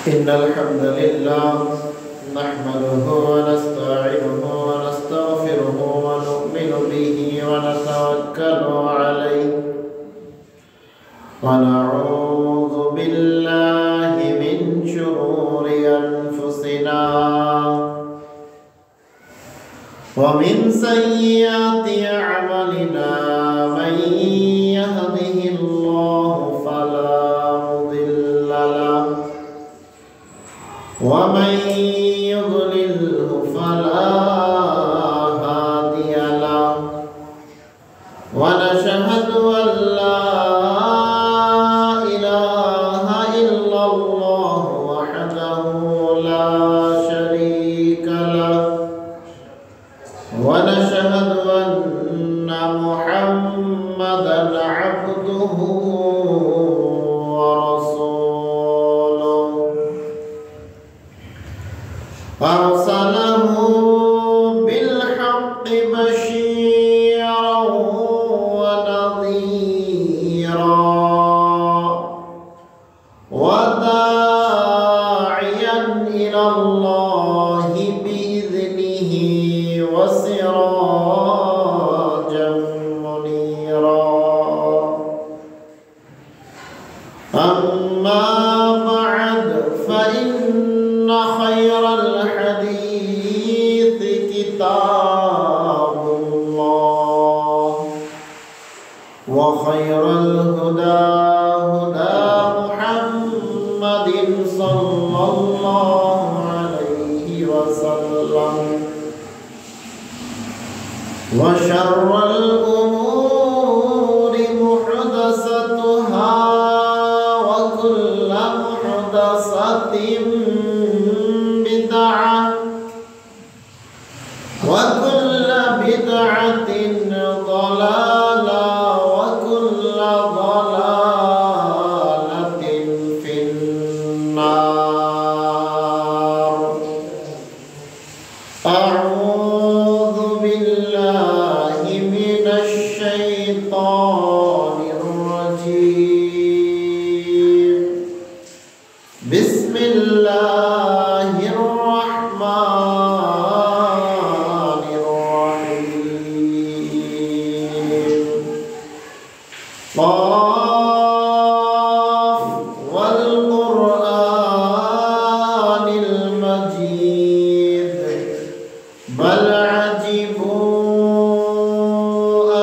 إن الحمد لله نحمده ونستعينه ونستغفره ونؤمن به ونتوكل عليه ونعوذ بالله من شرور أنفسنا ومن سيئات أعمالنا من يهده الله فلا مضل له ومن يضلله فلا هادي له ونشهد أن لا إله إلا الله وحده لا شريك له ونشهد أن محمدا عبده ورسوله أرسله بالحق بشيرا ونذيرا وداعيا إلى الله بإذنه وسراجا منيرا أما بعد فإن خير الحديث كتاب الله وخير الهدى هدى محمد صلى الله عليه وسلم وشر الأمور محدثاتها وكل محدثة بدعة وكل بدعة ضلالة وكل ضلالة في النار. أعوذ بالله من الشيطان الرجيم. بسم الله الرحمن الرحيم. قاف والقرآن المجيد بل عجبوا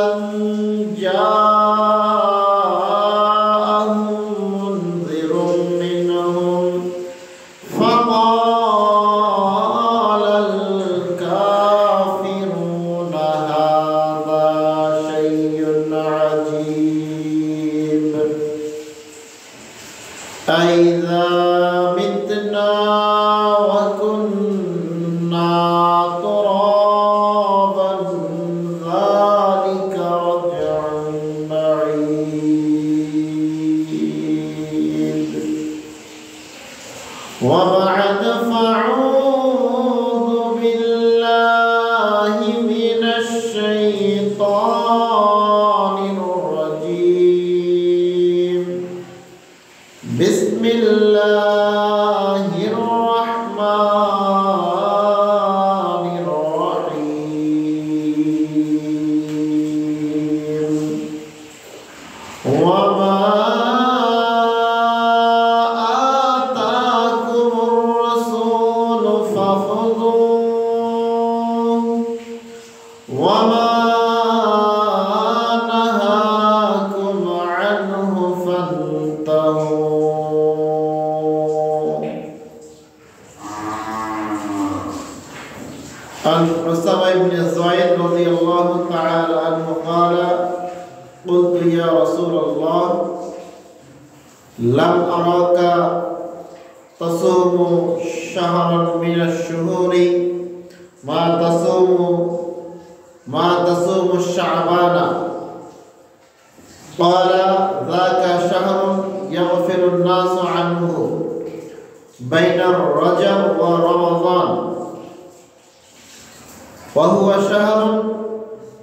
أن جاءهم منذر منهم فقال الكافرون هذا شيء عجيب أإذا متنا وكنا ترابا ذلك رجع بعيد وبعد فأعوذ بالله من الشيطان الرجيم. بسم الله الرحمن الرحيم. وما آتاكم الرسول فخذوه وما نهاكم عنه فانتهوا. عن أسامة بن زيد رضي الله تعالى عنه قال قلت يا رسول الله لم أراك تصوم شهرا من الشهور ما تصوم الشعبان. قال ذاك شهر يغفل الناس عنه بين الرجب ورمضان وهو شهر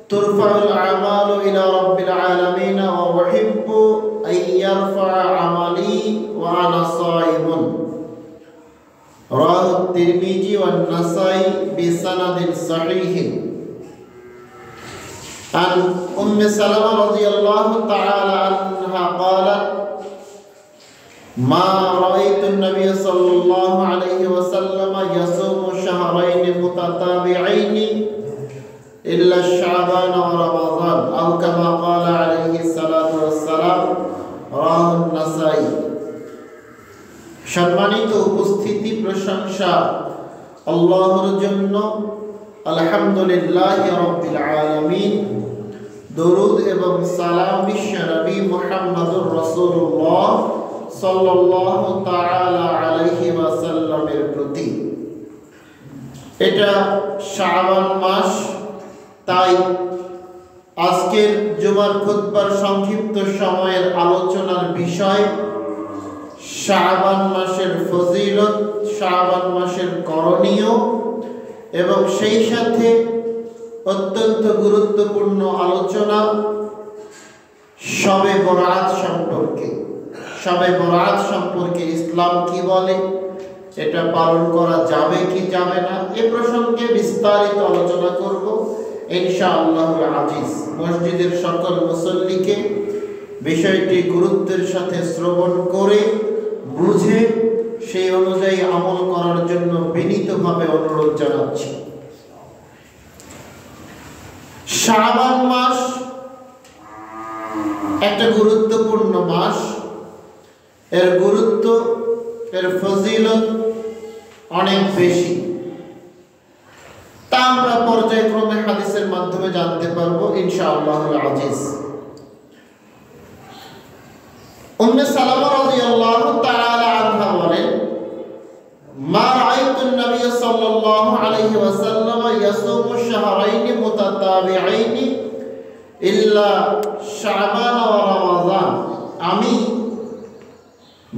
ترفع الأعمال إلى رب العالمين وأحب أن يرفع عملي وأنا صائم রাওয়াহু তিরমিজি ওয়া নাসাই বিসানাদিন সহিহ। عن أم سلمة رضي الله تعالى عنها قالت ما رأيت النبي صلى الله عليه وسلم يصوم شهرين متتابعين إلا شعبان ورمضان أو كما قال عليه الصلاة والسلام رواه النسائي। সম্মানিত উপস্থিতি, প্রশংসা আল্লাহর জন্য। আলহামদুলিল্লাহি রাব্বিল আলামিন। দরুদ এবং সালাম বিশ্ব নবী মুহাম্মদুর রাসূলুল্লাহ সাল্লাল্লাহু তাআলা আলাইহি ওয়াসাল্লামের প্রতি। এটা শাবান মাস, তাই আজকের জুমার খুতবার সংক্ষিপ্ত সময়ের আলোচনার বিষয় শাবান মাসের ফজিলত, শাবান মাসের করণীয় এবং সেই সাথে অত্যন্ত গুরুত্বপূর্ণ আলোচনা শবে বরাত সম্পর্কে। শবে বরাত সম্পর্কে ইসলাম কি বলে, এটা পালন করা যাবে কি যাবে না, এ প্রসঙ্গে বিস্তারিত আলোচনা করব ইনশাআল্লাহুল আজিজ। মসজিদের সকল মুসল্লিকে বিষয়টি গুরুত্বের সাথে শ্রবণ করে বুঝে সেই অনুযায়ী আমল করার জন্য বিনীতভাবে অনুরোধ জানাচ্ছি। শাবান মাস একটা গুরুত্বপূর্ণ মাস। এর গুরুত্ব, এর ফজিলত অনেক বেশি। তা আমরা পর্যায়ক্রমে হাদিসের মাধ্যমে জানতে পারবো ইনশাআল্লাহুল আজিজ। উম্মে সালামা রাদিয়াল্লাহু তাআলা আনহা বলেন, মা রাআইতুন নবী সাল্লাল্লাহু আলাইহি ওয়াসাল্লাম ইয়াসুমু শাহরাইন মুতাতাবিআইন ইল্লা শাবান ওয়া রমাদান। আমি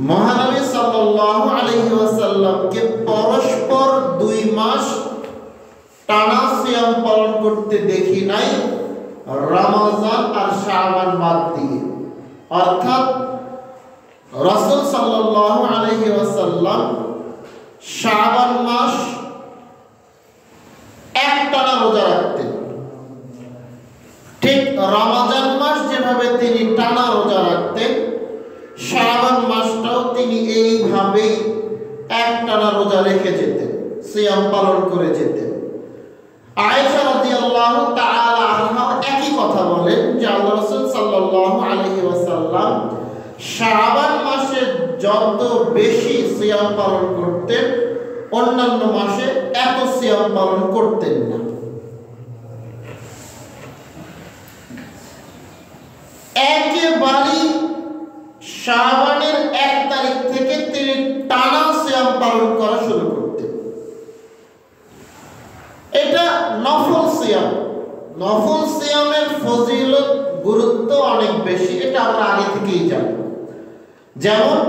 মহানবী সাল্লাল্লাহু আলাইহি ওয়াসাল্লামকে পরস্পর 2 মাস টানা সিয়াম পালন করতে দেখি নাই, রমজান আর শাবান বাদ দিয়ে। অর্থাৎ রাসূল সাল্লাল্লাহু আলাইহি ওয়াসাল্লাম শাবান মাস একটানা রোজা রাখতেন। ঠিক রমজান মাস যেভাবে তিনি টানা রোজা রাখতেন, শাবান মাসটাও তিনি এইভাবেই একটানা রোজা রেখে যেতেন, সিয়াম পালন করে যেতেন। আয়েশা রাদিয়াল্লাহু তাআলা আনহা একই কথা বলেন যে আল্লাহ রাসূল সাল্লাল্লাহু আলাইহি ওয়াসাল্লাম শাবান মাসে যত বেশি সিয়াম পালন করতেন, অন্যান্য মাসে এত সিয়াম পালন করতেন না। একেবারে শাবানের 1 তারিখ থেকে তিনি টানা সিয়াম পালন করা শুরু করতেন। এটা নফল সিয়াম। নফল সিয়ামের ফজিলত, গুরুত্ব অনেক বেশি, এটা আমরা আগে থেকেই জানি। যেমন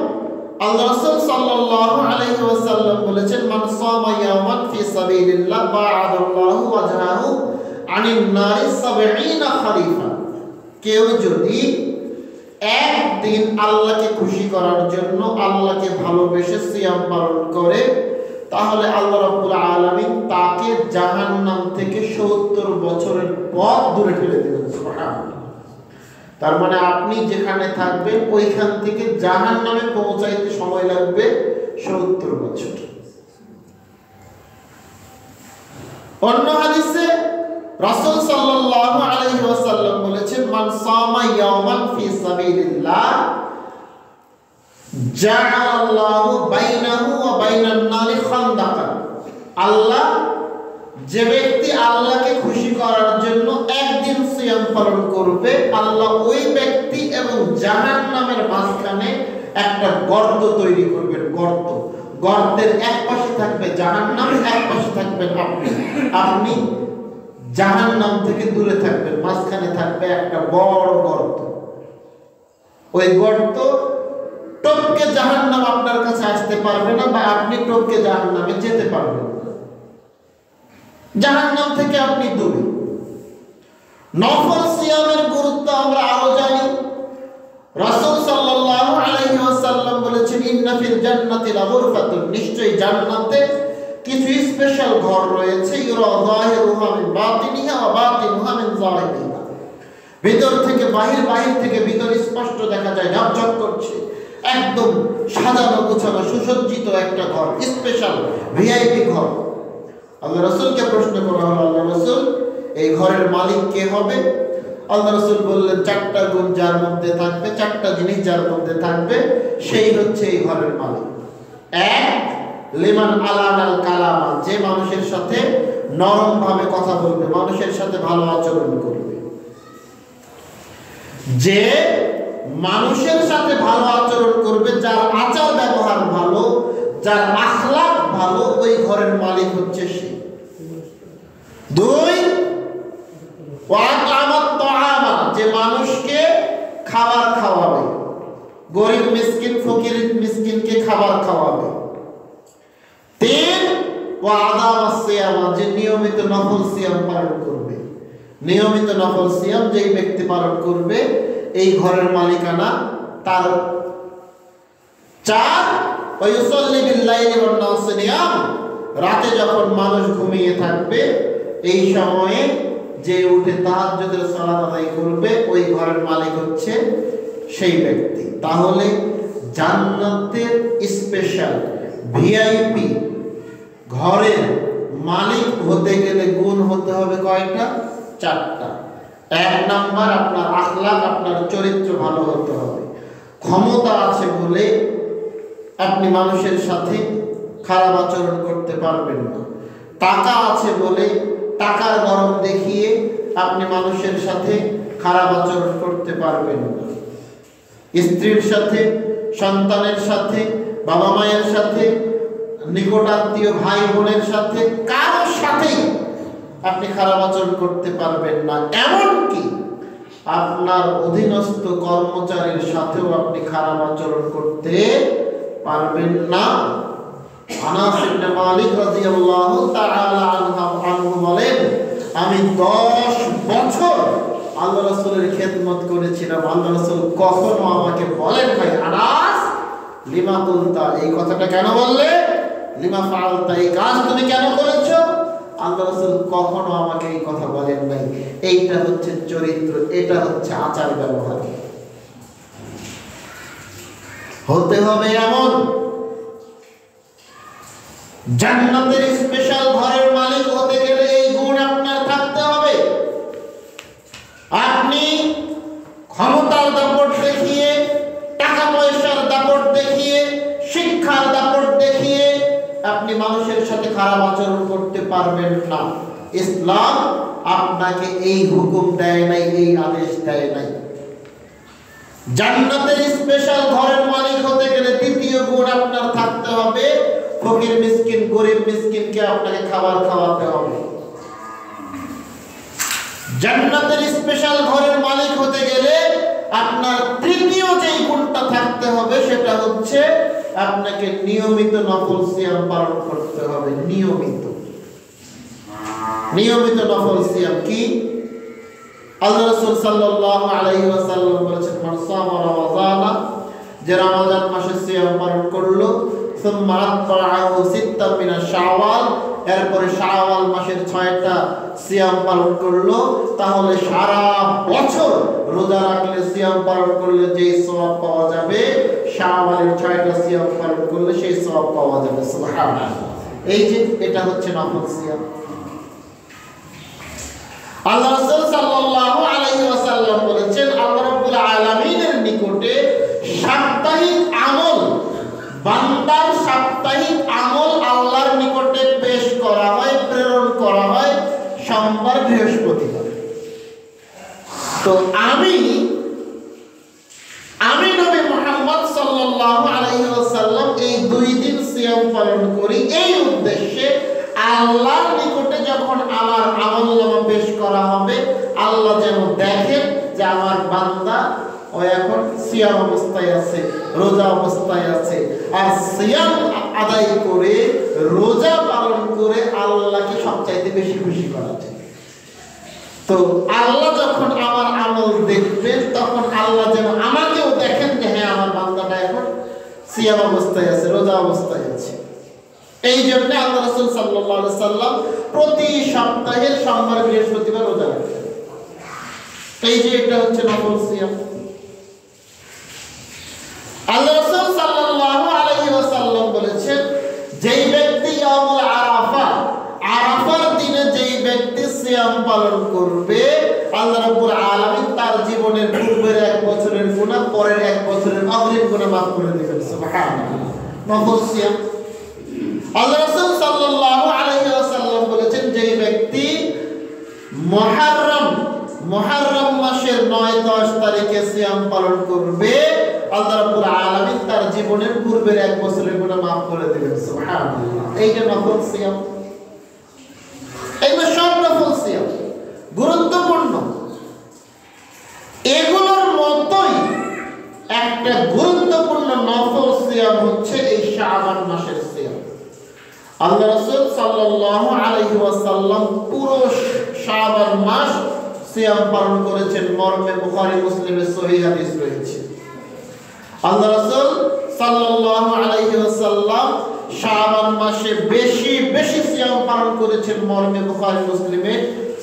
আল্লাহ রাসূল সাল্লাল্লাহু আলাইহি ওয়াসাল্লাম বলেছেন, মান সামা ইয়াওমান ফি সাবিলিল্লাহ বা'আদাল্লাহু ওয়াজহাহু আনিন নারি 70 খরিফা। কেউ যদি একদিন আল্লাহকে খুশি করার জন্য, আল্লাহকে ভালোবেসে সিয়াম পালন করে, তাহলে আল্লাহ রাব্বুল আলামিন তাকে জাহান্নাম থেকে 70 বছরের পথ দূরে ঠেলে দিবেন। সুবহানাল্লাহ। তার মানে আপনি যেখানে থাকবেন ওইখান থেকে জাহান্নামে পৌঁছাইতে সময় লাগবে 70 বছর। অন্য হাদিসে রাসূল সাল্লাল্লাহু আলাইহি ওয়াসাল্লাম বলেছেন, মান সামা ইয়াওমান ফি সাবিলিল্লাহ জাআলাল্লাহু বাইনাহু ওয়া বাইনান নারি খান্দাকান। আল্লাহ, যে ব্যক্তি আল্লাহকে খুশি করার জন্য একদিন সিয়াম পালন করবে, আল্লাহ ওই ব্যক্তি এবং জাহান্নামের মাঝখানে একটা গর্ত তৈরি করবেন। গর্ত, গর্তের এক পাশে থাকবে জাহান্নাম, এক পাশে থাকবেন আপনি। আপনি জাহান্নাম থেকে দূরে থাকবেন, মাঝখানে থাকবে একটা বড় গর্ত। ওই গর্ত টপকে জাহান্নাম আপনার কাছে আসতে পারবে না, বা আপনি টপকে জাহান্নামে যেতে পারবেন না। জাহান্নাম থেকে আপনি দূরে। নফল সিয়ামের গুরুত্ব আমরা আরো জানি। রাসূল সাল্লাল্লাহু আলাইহি ওয়াসাল্লাম বলেছেন ইন্না ফিল জান্নাতি লাগুরফাতুন, নিশ্চয়ই জান্নাতে কিছু স্পেশাল ঘর রয়েছে, ইউরা যাহিরুহা মিন বাতিনিহা ওয়া বাতিনুহা মিন যাহিরিহা, ভিতর থেকে বাহির, বাহির থেকে ভিতর স্পষ্ট দেখা যায়, ঝকঝক করছে, একদম সাজানো গোছানো সুসজ্জিত একটা ঘর, স্পেশাল ভিআইপি ঘর। আল্লাহ রাসূলকে প্রশ্ন করা হলো, আল্লাহ রাসূল এই ঘরের মালিক কে হবে? আল্লাহ রাসূল বললেন, চারটা গুণ যার মধ্যে থাকবে, চারটা জিনিস যার মধ্যে থাকবে, সেই হচ্ছে এই ঘরের মালিক। এক, লিমান আলানাল কালামা, যে মানুষের সাথে নরম ভাবে কথা বলবে, মানুষের সাথে ভালো আচরণ করবে। যে মানুষের সাথে ভালো আচরণ করবে, যার আচার ব্যবহার ভালো, যার আখলাক ভালো, ওই ঘরের মালিক হচ্ছে সে। দুই, ওয়াকামাত তাআমা, যে মানুষকে খাবার খাওয়াবে, গরিব মিসকিন ফকির মিসকিনকে খাবার খাওয়াবে। তিন, ওয়াদামাস সিয়ামা, যে নিয়মিত নফল সিয়াম পালন করবে। নিয়মিত নফল সিয়াম যেই ব্যক্তি পালন করবে, এই ঘরের মালিকানা তার। চার, ওয়ায়ুসাল্লি বিল-লাইলি ওয়ান-নাসু নিয়াম, রাতে যখন মানুষ ঘুমিয়ে থাকবে, এই সময়ে যে উঠে তাহাজ্জুদের সালাত আদায় করবে, ওই ঘরের মালিক হচ্ছে সেই ব্যক্তি। তাহলে জান্নাতের স্পেশাল ভিআইপি ঘরের মালিক হতে গেলে গুণ হতে হবে কয়টা? চারটা। এক নাম্বার, আপনার আখলাক, আপনার চরিত্র ভালো হতে হবে। ক্ষমতা আছে বলে আপনি মানুষের সাথে খারাপ আচরণ করতে পারবেন না। টাকা আছে বলে টাকার গরম দেখিয়ে আপনি মানুষের সাথে খারাপ আচরণ করতে পারবেন না। স্ত্রীর সাথে, সন্তানের সাথে, বাবা মায়ের সাথে, নিকটাত্মীয় ভাই বোনের সাথে, কারোর সাথেই আপনি খারাপ আচরণ করতে পারবেন না। এমনকি আপনার অধীনস্থ কর্মচারীর সাথেও আপনি খারাপ আচরণ করতে পারবেন না। আনাস ইবনে মালিক রাদিয়াল্লাহু তাআলা আনহু বলেন, আমি 10 বছর আল্লাহ রাসূলের খেদমত করেছিলাম। আল্লাহ রাসূল কখনো আমাকে বলেন নাই, আনাস লিমা কুনতা, এই কথাটা কেন বললে? লিমা ফাআলতা, এই কাজ তুমি কেন করেছো? আল্লাহ রাসূল কখনো আমাকে এই কথা বলেন নাই। এইটা হচ্ছে চরিত্র, এটা হচ্ছে আচার ব্যবহার। হতে হবে এমন। জান্নাতের স্পেশাল ঘরের মালিক হতে গেলে এই গুণ আপনার থাকতে হবে। আপনি ক্ষমতার দাপট দেখিয়ে, টাকা পয়সার দাপট দেখিয়ে, শিক্ষার দাপট দেখিয়ে আপনি মানুষের সাথে খারাপ আচরণ করতে পারবেন না। ইসলাম আপনাকে এই হুকুম দেয় নাই, এই আদেশ দেয় নাই। জান্নাতের স্পেশাল ঘরের মালিক হতে গেলে দ্বিতীয় গুণ আপনার থাকতে হবে, ফকির মিসকিন, গরিব মিসকিনকে আপনাকে খাবার খাওয়াতে হবে। জান্নাতের স্পেশাল ঘরের মালিক হতে গেলে আপনার তৃতীয় যেই গুণটা থাকতে হবে, সেটা হচ্ছে আপনাকে নিয়মিত নফল সিয়াম পালন করতে হবে। নিয়মিত নফল সিয়াম কি? আল্লাহ রাসূল সাল্লাল্লাহু আলাইহি ওয়াসাল্লাম বলেছেন, মান সামা রমাযানা, যে রমাদান মাসে সিয়াম পালন করলো, সুম্মা আতবাআহু সিত্তাম মিনা শাওয়াল, এরপরে শাওয়াল মাসের 6টা সিয়াম পালন করলো, তাহলে সারা বছর রোজা রাখলে, সিয়াম পালন করলে যে সওয়াব পাওয়া যাবে, শাওয়ালের 6টা সিয়াম পালন করলে সেই সওয়াব পাওয়া যাবে। সুবহানাল্লাহ। এই যে এটা হচ্ছে নফল সিয়াম। আল্লাহ রাসূল সাল্লাল্লাহু আলাইহি ওয়াসাল্লাম বলেছেন, আল্লাহ রাব্বুল আলামিনের নিকটে সাপ্তাহিক আমল, বান্দার সাপ্তাহিক আমল আল্লাহর নিকটে পেশ করা হয়, প্রেরণ করা হয় সোমবার, বৃহস্পতিবার। তো আমি নবী মুহাম্মদ সাল্লাল্লাহু আলাইহি ওয়াসাল্লাম এই 2 দিন সিয়াম পালন করি এই উদ্দেশ্যে, আল্লাহর নিকটে যখন আমার আমলনামা পেশ করা হবে, আল্লাহ যেন দেখেন যে আমার বান্দা ও এখন সিয়াম অবস্থায় আছে, রোজা অবস্থায় আছে, আর সিয়াম আদায় করে, রোজা পালন করে আল্লাহকে সবচাইতে বেশি খুশি করা যায়। তো আল্লাহ যখন আমার আমল দেখবেন, তখন আল্লাহ যেন আমাকেও দেখেন যে হ্যাঁ, আমার বান্দাটা এখন সিয়াম অবস্থায় আছে, রোজা অবস্থায় আছে। এই জন্য আল্লাহ রাসূল সাল্লাল্লাহু আলাইহি সাল্লাম প্রতি সপ্তাহের সোমবার বৃহস্পতিবার রোজা রাখেন। এই যে এটা হচ্ছে নফল সিয়াম। আল্লাহ রাসূল সাল্লাল্লাহু আলাইহি ওয়াসাল্লাম বলেছেন, যেই ব্যক্তি ইয়াউমুল আরাফা, আরাফার দিনে যেই ব্যক্তি সিয়াম পালন করবে, আল্লাহ রাব্বুল আলামিন তার জীবনের পূর্বের 1 বছরের গুনাহ, পরের 1 বছরের অগ্রিম গুনাহ মাফ করে দিবেন। সুবহানাল্লাহ। নফল সিয়াম। আল্লাহ রাসূল সাল্লাল্লাহু আলাইহি ওয়াসাল্লাম বলেছেন, যেই ব্যক্তি মুহররম মাসের 9-10 তারিখে সিয়াম পালন করবে, আল্লাহ রাব্বুল আলামিন তার জীবনের পূর্বের 1 বছরের গুনাহ মাফ করে দিবেন। সুবহানাল্লাহ। এই যে নফল সিয়াম, এগুলো সব নফল সিয়াম, গুরুত্বপূর্ণ। এগুলোর মতোই একটা গুরুত্বপূর্ণ নফল সিয়াম হচ্ছে এই শাবান মাসের সিয়াম। আল্লাহ রাসূল সাল্লাল্লাহু আলাইহি ওয়াসাল্লাম পুরো শাবান মাস সিয়াম পালন করেছেন, মর্মে বুখারী মুসলিমের সহিহ হাদিস রয়েছে। আল্লাহ রাসূল সাল্লাল্লাহু আলাইহি ওয়াসাল্লাম শাবান মাসে বেশি বেশি সিয়াম পালন করেছেন, মর্মে বুখারী মুসলিমের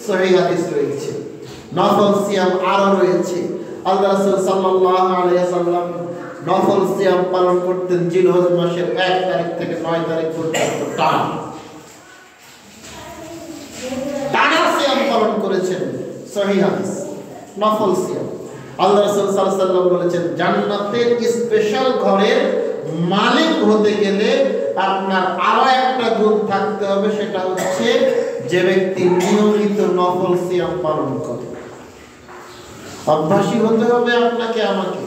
সহিহ হাদিস রয়েছে। নফল সিয়াম আরো রয়েছে। আল্লাহ রাসূল সাল্লাল্লাহু আলাইহি ওয়াসাল্লাম নফল সিয়াম পালন করতেন জিলহজ মাসের 1 তারিখ থেকে 9 তারিখ পর্যন্ত টানা সিয়াম পালন করেছেন, সহিহ হাদিস। নফল সিয়াম। আল্লাহ রাসূল সাল্লাল্লাহু আলাইহি ওয়াসাল্লাম বলেছেন, জান্নাতের স্পেশাল ঘরের মালিক হতে গেলে আপনার আরো একটা গুণ থাকতে হবে, সেটা হচ্ছে যে ব্যক্তি নিয়মিত নফল সিয়াম পালন করে। অভ্যাসী হতে হবে আপনাকে আমাকে।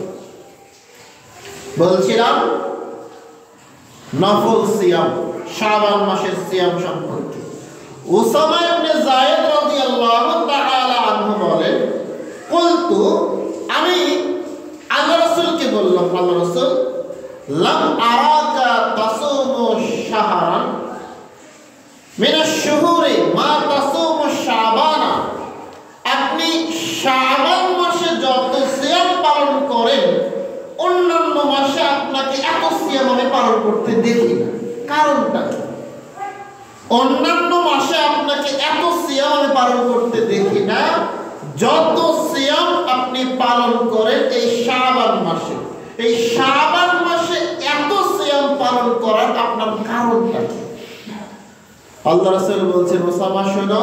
বলছিলাম নফল সিয়াম, শাবান মাসের সিয়াম সম্পর্কে। উসামা ইবনে যায়েদ রাদিয়াল্লাহু তাআলা আনহু বলেন, কুলতু, আমি আল্লাহ রাসূলকে বললাম, আল্লাহ রাসূল, লাম আরাকা তাসুমু শাহরান মিনাশ শুহুরি মা তাসুমু শাবানা, আপনি শাবান মাসে যত সিয়াম পালন করেন, অন্যান্য মাসে আপনাকে এত সিয়াম আমি পালন করতে দেখি না। কারণটা কি? অন্যান্য মাসে আপনাকে এত সিয়াম আমি পালন করতে দেখি না, যত সিয়াম আপনি পালন করেন এই শাবান মাসে। এই শাবান মাসে এত সিয়াম পালন করার আপনার কারণটা কি? আল্লাহ রাসূল বলছেন, ওসামা শোনো,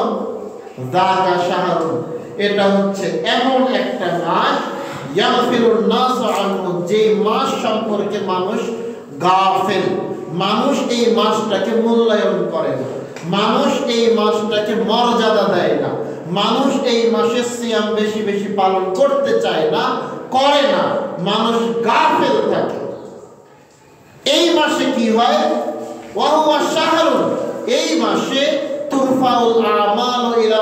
যাকা শাহরুন, এটা হচ্ছে এমন একটা মাস, ইয়াগফিরুন নাসু আনহু, যে মাস সম্পর্কে মানুষ গাফিল, মানুষ এই মাসটাকে মূল্যায়ন করে না, মানুষ এই মাসটাকে মর্যাদা দেয় না, মানুষ এই মাসে সিয়াম বেশি বেশি পালন করতে চায় না, করে না, মানুষ গাফিল থাকে। এই মাসে কি হয়? ওয়া হুয়া শাহরুন, এই মাসে তুরফাউল আমালু ইলা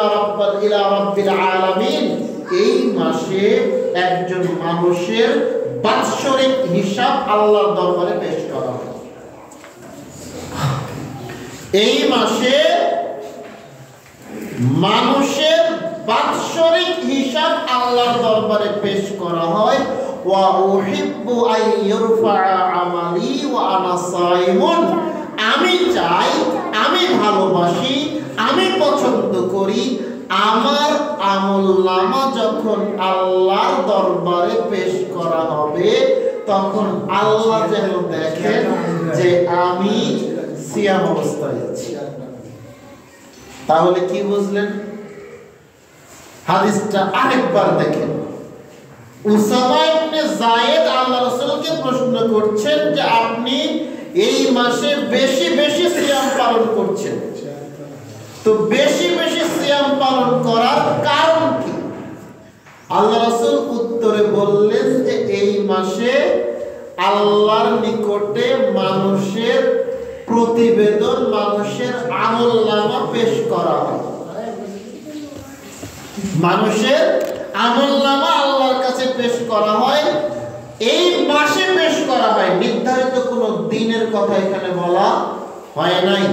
রাব্বিল আলামিন, এই মাসে একজন মানুষের বাৎসরিক হিসাব আল্লাহর দরবারে পেশ করা হয়। এই মাসে মানুষের বাৎসরিক হিসাব আল্লাহর দরবারে পেশ করা হয়। ওয়া উহিব্বু আন ইউরফা আমালি ওয়া আনা সাইমুন, আমি চাই, আমি ভালোবাসি, আমি পছন্দ করি আমার আমলনামা যখন আল্লাহর দরবারে পেশ করা হবে, তখন আল্লাহ যেন দেখেন যে আমি সিয়াম অবস্থায় আছি। তাহলে কি বুঝলেন? হাদিসটা আরেকবার দেখেন। উসামা ইবনে যায়েদ আল্লাহ রাসূলকে প্রশ্ন করছেন যে আপনি এই মাসে বেশি বেশি সিয়াম পালন করছেন, তো বেশি বেশি সিয়াম পালন করার কারণ কি? আল্লাহ রাসূল উত্তরে বললেন যে এই মাসে আল্লাহর নিকটে মানুষের প্রতিবেদন, মানুষের আমলনামা পেশ করা হয়। মানুষের আমলনামা আল্লাহর কাছে পেশ করা হয়, এই মাসে পেশ করা হয়। নির্ধারিত কোনো দিনের কথা এখানে বলা হয় নাই।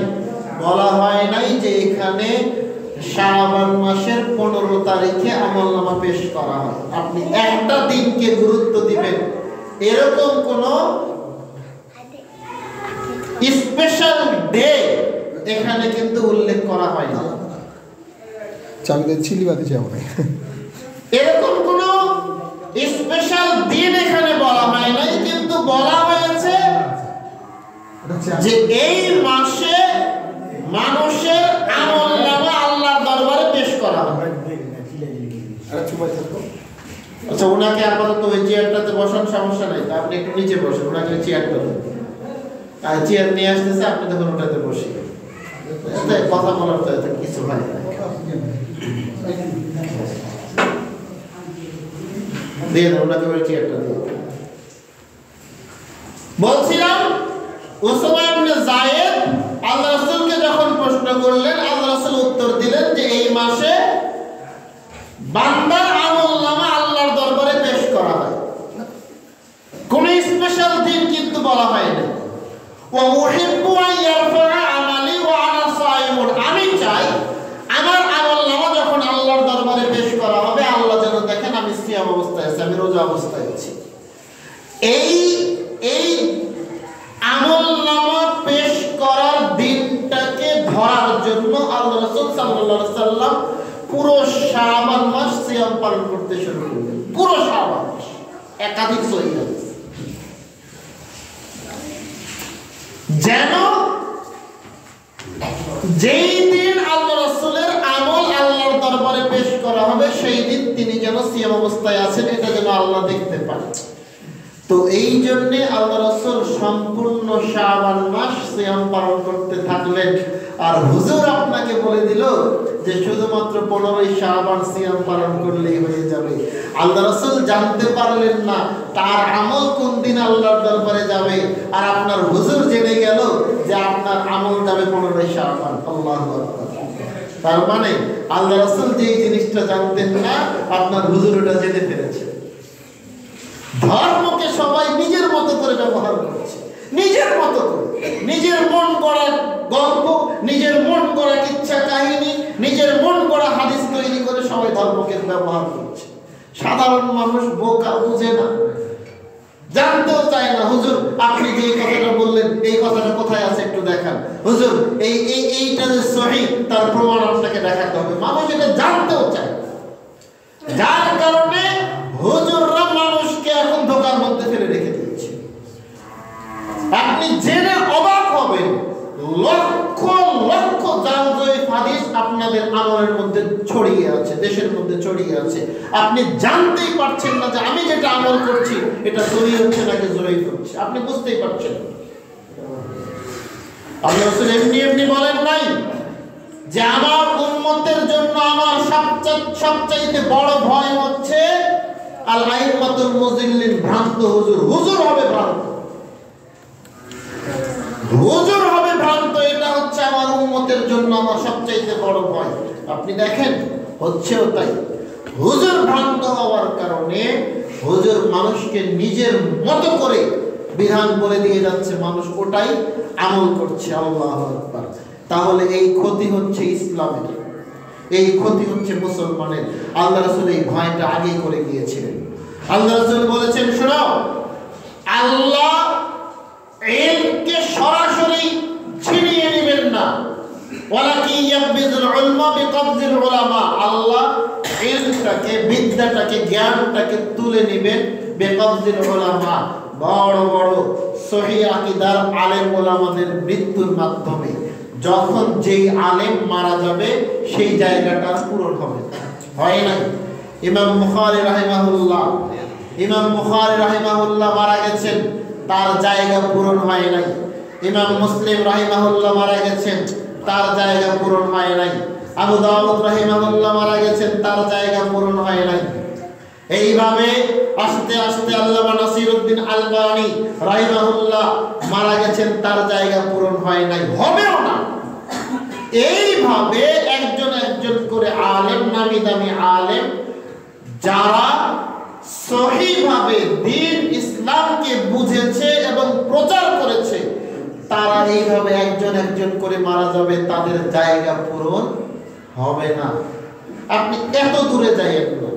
বলা হয় নাই যে এখানে শাবান মাসের 15 তারিখে আমলনামা পেশ করা হয়। আপনি একটা দিনকে গুরুত্ব দিবেন এরকম কোনো স্পেশাল ডে এখানে কিন্তু উল্লেখ করা হয় না। এরকম কোন স্পেশাল দিন এখানে বলা হয় নাই, কিন্তু বলা হয়েছে যে এই মাসে মানুষের আমলনামা আল্লাহর দরবারে পেশ করা হয়। আচ্ছা, ওনাকে আপাতত ওই চেয়ারটাতে বসান, সমস্যা নাই, আপনি একটু নিচে বসেন, ওনাকে চেয়ারটা আর চেয়ার নিয়ে আসতেছে, আপনি তখন ওটাতে বসে কথা বলার তো এত কিছু হয় না। দিয়ে দেন ওনাকে ওই চেয়ারটা দিয়ে। বলছিলাম উসামা ইবনে যায়েদ আল্লাহ রাসূলকে যখন প্রশ্ন করলেন, আল্লাহ রাসূল উত্তর দিলেন যে এই মাসে বান্দার আমলনামা আল্লাহর দরবারে পেশ করা হয়। কোন স্পেশাল দিন কিন্তু বলা হয় না। ওয়া উহিব্বু আন ইয়ারফা আমালি ওয়া আনা সাইমুন, আমি চাই আমার আমলনামা যখন আল্লাহর দরবারে পেশ করা হবে, আল্লাহ যেন দেখেন আমি সিয়াম অবস্থায় আছি, আমি রোজা অবস্থায় আছি। এই আমলনামা পেশ করার দিনটাকে ধরার জন্য আল্লাহ রাসূল সাল্লাল্লাহু আলাইহি সাল্লাম পুরো শাবান মাস সিয়াম পালন করতে শুরু করলেন। পুরো শাবান মাস, একাধিক সহিহ হাদিস। যেন যেই দিন আল্লাহ রাসূলের আমল আল্লাহর দরবারে পেশ করা হবে, সেই দিন তিনি যেন সিয়াম অবস্থায় আছেন, এটা যেন আল্লাহ দেখতে পান। তো এই জন্য আল্লাহ রাসূল সম্পূর্ণ শাবান মাস সিয়াম পালন করতে থাকলেন। আর হুজুর আপনাকে বলে দিল যে শুধুমাত্র 15ই শাবান সিয়াম পালন করলেই হয়ে যাবে। আল্লাহ রাসূল জানতে পারলেন না তার আমল কোন দিন আল্লাহর দরবারে যাবে, আর আপনার হুজুর জেনে গেল যে আপনার আমল যাবে 15ই শাবান। আল্লাহু আকবার। তার মানে আল্লাহ রাসূল যে জিনিসটা জানতেন না, আপনার হুজুর ওটা জেনে ফেলেছে। ধর্মকে সবাই নিজের মতো করে ব্যবহার করছে, নিজের মতো করে, নিজের মন গড়া গল্প, নিজের মন গড়া কিচ্ছা কাহিনী, নিজের মন গড়া হাদিস তৈরি করে সবাই ধর্মকে ব্যবহার করছে। সাধারণ মানুষ বোকা, বুঝে না, জানতেও চায় না। হুজুর আপনি যে কথাটা বললেন, এই কথাটা কোথায় আছে একটু দেখান। হুজুর এইটা যে সহিহ, তার প্রমাণ আপনাকে দেখাতে হবে। মানুষ এটা জানতেও চায়, যার কারণে হুজুররা মানুষকে এখন ধোঁকার মধ্যে ফেলে রেখে দিচ্ছে। আপনি জেনে অবাক হবেন, লক্ষ লক্ষ জালজয়ী হাদিস আপনাদের আমলের মধ্যে ছড়িয়ে আছে, দেশের মধ্যে ছড়িয়ে আছে। আপনি জানতেই পারছেন না যে আমি যেটা আমল করছি এটা সহি হচ্ছে নাকি জয়ী হচ্ছে, আপনি বুঝতেই পারছেন না। আল্লাহ রাসূল এমনি বলেন নাই যে আমার উম্মতের জন্য আমার সবচাইতে বড় ভয় হচ্ছে আল আইম্মাতুল মুযিল্লিন, ভ্রান্ত হুজুর। হুজুর হবে ভ্রান্ত, হুজুর হবে ভ্রান্ত, এটা হচ্ছে আমার উম্মতের জন্য আমার সবচাইতে বড় ভয়। আপনি দেখেন হচ্ছেও তাই। হুজুর ভ্রান্ত হওয়ার কারণে হুজুর মানুষকে নিজের মতো করে বিধান বলে দিয়ে যাচ্ছে, মানুষ ওটাই আমল করছে। আল্লাহু আকবার। তাহলে এই ক্ষতি হচ্ছে ইসলামের, এই ক্ষতি হচ্ছে মুসলমানের। আল্লাহ রাসূল এই ভয়টা আগেই করে গিয়েছিলেন। আল্লাহ রাসূল বলেছেন, শোনো, আল্লাহ ইলমকে সরাসরি ছিনিয়ে নেবেন না, ওয়ালাকি ইয়াকবিজুল উলমা বিকবজিল উলামা। আল্লাহ ইলমটাকে, বিদ্যাটাকে, জ্ঞানটাকে তুলে নেবেন বিকবজিল উলামা, বড় বড় সহিহ আকীদার আলেম ওলামাদের মৃত্যুর মাধ্যমে। যখন যেই আলেম মারা যাবে সেই জায়গাটা পূরণ হবে, হয় নাই। ইমাম বুখারী রাহিমাহুল্লাহ মারা গেছেন, তার জায়গা পূরণ হয় নাই। ইমাম মুসলিম রাহিমাহুল্লাহ মারা গেছেন, তার জায়গা পূরণ হয় নাই। আবু দাউদ রাহিমাহুল্লাহ মারা গেছেন, তার জায়গা পূরণ হয় নাই। এইভাবে আস্তে আস্তে আল্লামা নাসিরউদ্দিন আলবানী রাহিমাহুল্লাহ মারা গেছেন, তার জায়গা পূরণ হয় নাই, হবেও না। এইভাবে একজন একজন করে আলেম, নামি দামি আলেম, যারা সহিভাবে দ্বীন ইসলামকে বুঝেছে এবং প্রচার করেছে, তারা এইভাবে একজন একজন করে মারা যাবে, তাদের জায়গা পূরণ হবে না। আপনি এত দূরে যাইয়েন না,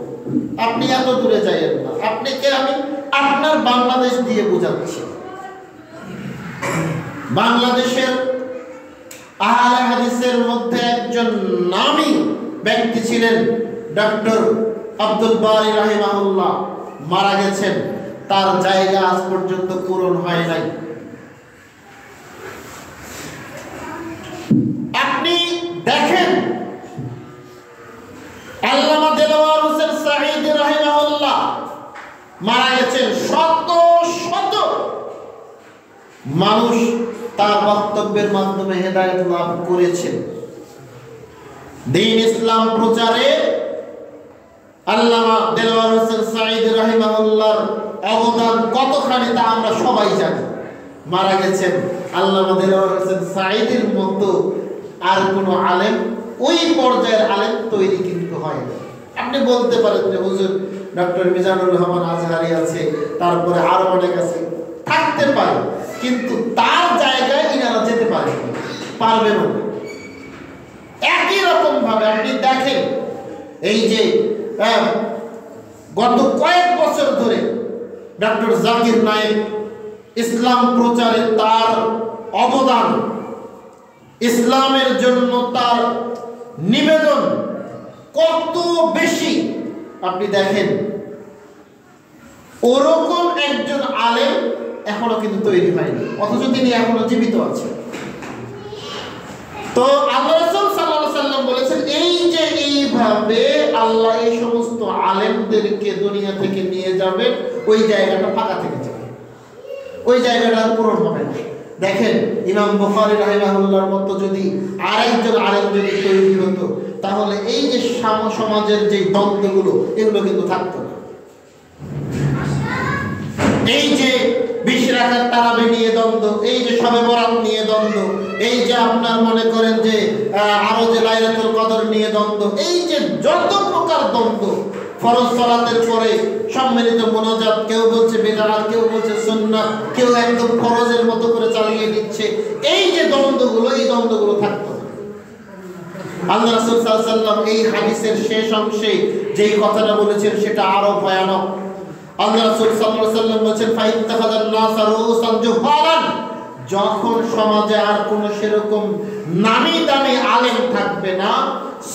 আপনি এত দূরে যাইয়েন না। আপনাকে আমি আপনার বাংলাদেশ দিয়ে বোঝাচ্ছি। বাংলাদেশের আহলে হাদিসের মধ্যে একজন নামী ব্যক্তি ছিলেন ডক্টর আব্দুল বারী রাহিমাহুল্লাহ, মারা গেছেন। তার জায়গা আজ পর্যন্ত পূরণ হয় নাই। আপনি দেখেন আল্লামা দেলোয়ার হোসেন সাঈদী রাহিমাহুল্লাহ মারা গেছেন। শত শত মানুষ তার বক্তব্যের মাধ্যমে হেদায়েত লাভ করেছেন। দ্বীন ইসলাম প্রচারে আল্লামা দেলোয়ার হোসেন সাঈদী রাহিমাহুল্লাহর অবদান কতখানি তা আমরা সবাই জানি। মারা গেছেন। আল্লামা দেলোয়ার হোসেন সাঈদীর মতো আর কোনো আলেম, ওই পর্যায়ের আলেম তৈরি কিন্তু হয় না। আপনি বলতে পারেন যে হুজুর ডক্টর মিজানুর রহমান আজহারি আছে, তারপরে আরো অনেক আছে, থাকতে পারে, কিন্তু তার জায়গায় ইনারা যেতে পারবেন না। একই রকম ভাবে আপনি দেখেন এই যে গত কয়েক বছর ধরে ডক্টর জাকির নায়েক ইসলাম প্রচারে তার অবদান, ইসলামের জন্য তার নিবেদন কত বেশি আপনি দেখেন। ওরকম একজন আলেম এখনো কিন্তু তৈরি হয়নি, অথচ তিনি এখনো জীবিত আছেন। তো আল্লাহ রাসূল সাল্লাল্লাহু আলাইহি ওয়াসাল্লাম বলেছেন, এই যে এইভাবে আল্লাহ এই সমস্ত আলেমদেরকে দুনিয়া থেকে নিয়ে যাবেন, ওই জায়গাটা ফাঁকা থেকে যাবে, ওই জায়গাটা পূরণ হবে না। দেখেন ইমাম বুখারী রাহিমাহুল্লাহর মতো যদি আরেকজন আলেম যদি তৈরি হতো, তাহলে এই যে সমাজের যে দ্বন্দ্বগুলো, এগুলো কিন্তু থাকতো না। এই যে 20 রাকাত তারাবি নিয়ে দ্বন্দ্ব, এই যে শবে বরাত নিয়ে দ্বন্দ্ব, এই যে আপনার মনে করেন যে আরো যে লাইলাতুল কদর নিয়ে দ্বন্দ্ব, এই যে যত প্রকার দ্বন্দ্ব, ফরজ সালাতের পরে সম্মিলিত মুনাজাত, কেউ বলছে বিদআত, কেউ বলছে সুন্নাত, কেউ একদম ফরজের মতো করে চালিয়ে দিচ্ছে, এই যে দ্বন্দ্বগুলো, এই দ্বন্দ্বগুলো থাকতো না। আল্লাহ রাসূল সাল্লাল্লাহু আলাইহি ওয়াসাল্লাম এই হাদিসের শেষ অংশে যেই কথাটা বলেছেন সেটা আরো ভয়ানক। আল্লাহ রাসূল সাল্লাল্লাহু আলাইহি ওয়াসাল্লাম বলেছেন, ফাইত্তাখাযান নাস রুসান জুহালান, যখন সমাজে আর কোনো সেরকম নামি দামি আলেম থাকবে না,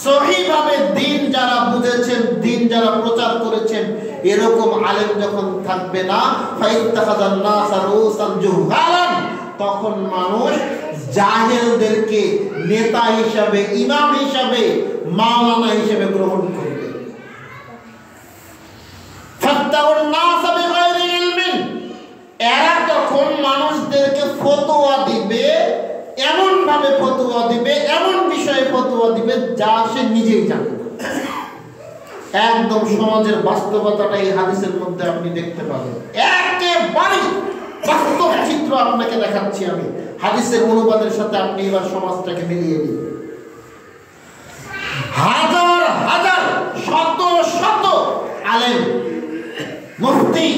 সহিভাবে দ্বীন যারা বুঝেছেন, দ্বীন যারা প্রচার করেছেন, এরকম আলেম যখন থাকবে না, ফাইত্তাখাযান নাস রুসান জুহালান, তখন মানুষ জাহেলদেরকে নেতা হিসাবে, ইমাম হিসাবে, মাওলানা হিসাবে গ্রহণ করবে। ফাত্তাউন নাস বিগাইরি ইলমিন, এরা তখন মানুষদেরকে ফতোয়া দিবে, এমন ভাবে ফতোয়া দিবে, এমন বিষয়ে ফতোয়া দিবে যা সে নিজেই জানে না। একদম সমাজের বাস্তবতাটা এই হাদিসের মধ্যে আপনি দেখতে পাবেন। একেবারে বাস্তব চিত্র আপনাকে দেখাচ্ছি আমি, হাদিসের অনুবাদের সাথে আপনি এবার সমাজটাকে মিলিয়ে দিন। হাজার হাজার শত শত আলেম মুফতি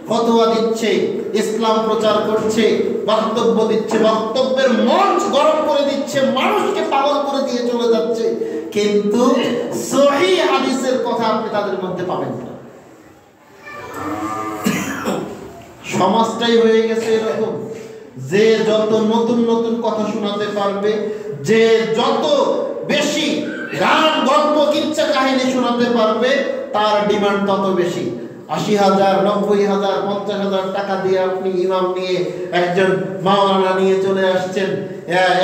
ফতোয়া দিচ্ছে, ইসলাম প্রচার করছে, বক্তব্য দিচ্ছে, বক্তব্যের মঞ্চ গরম করে দিচ্ছে, মানুষকে পাগল করে দিয়ে চলে যাচ্ছে, কিন্তু সহিহ হাদিসের কথা আপনি তাদের মধ্যে পাবেন না। সমাজটাই হয়ে গেছে এরকম, যে যত নতুন নতুন কথা শোনাতে পারবে, যে যত বেশি গান গল্প কিচ্ছা কাহিনী শোনাতে পারবে, তার ডিমান্ড তত বেশি। 80,000, 90,000, 50,000 টাকা দিয়ে আপনি ইমাম নিয়ে, একজন মাওলানা নিয়ে চলে আসছেন,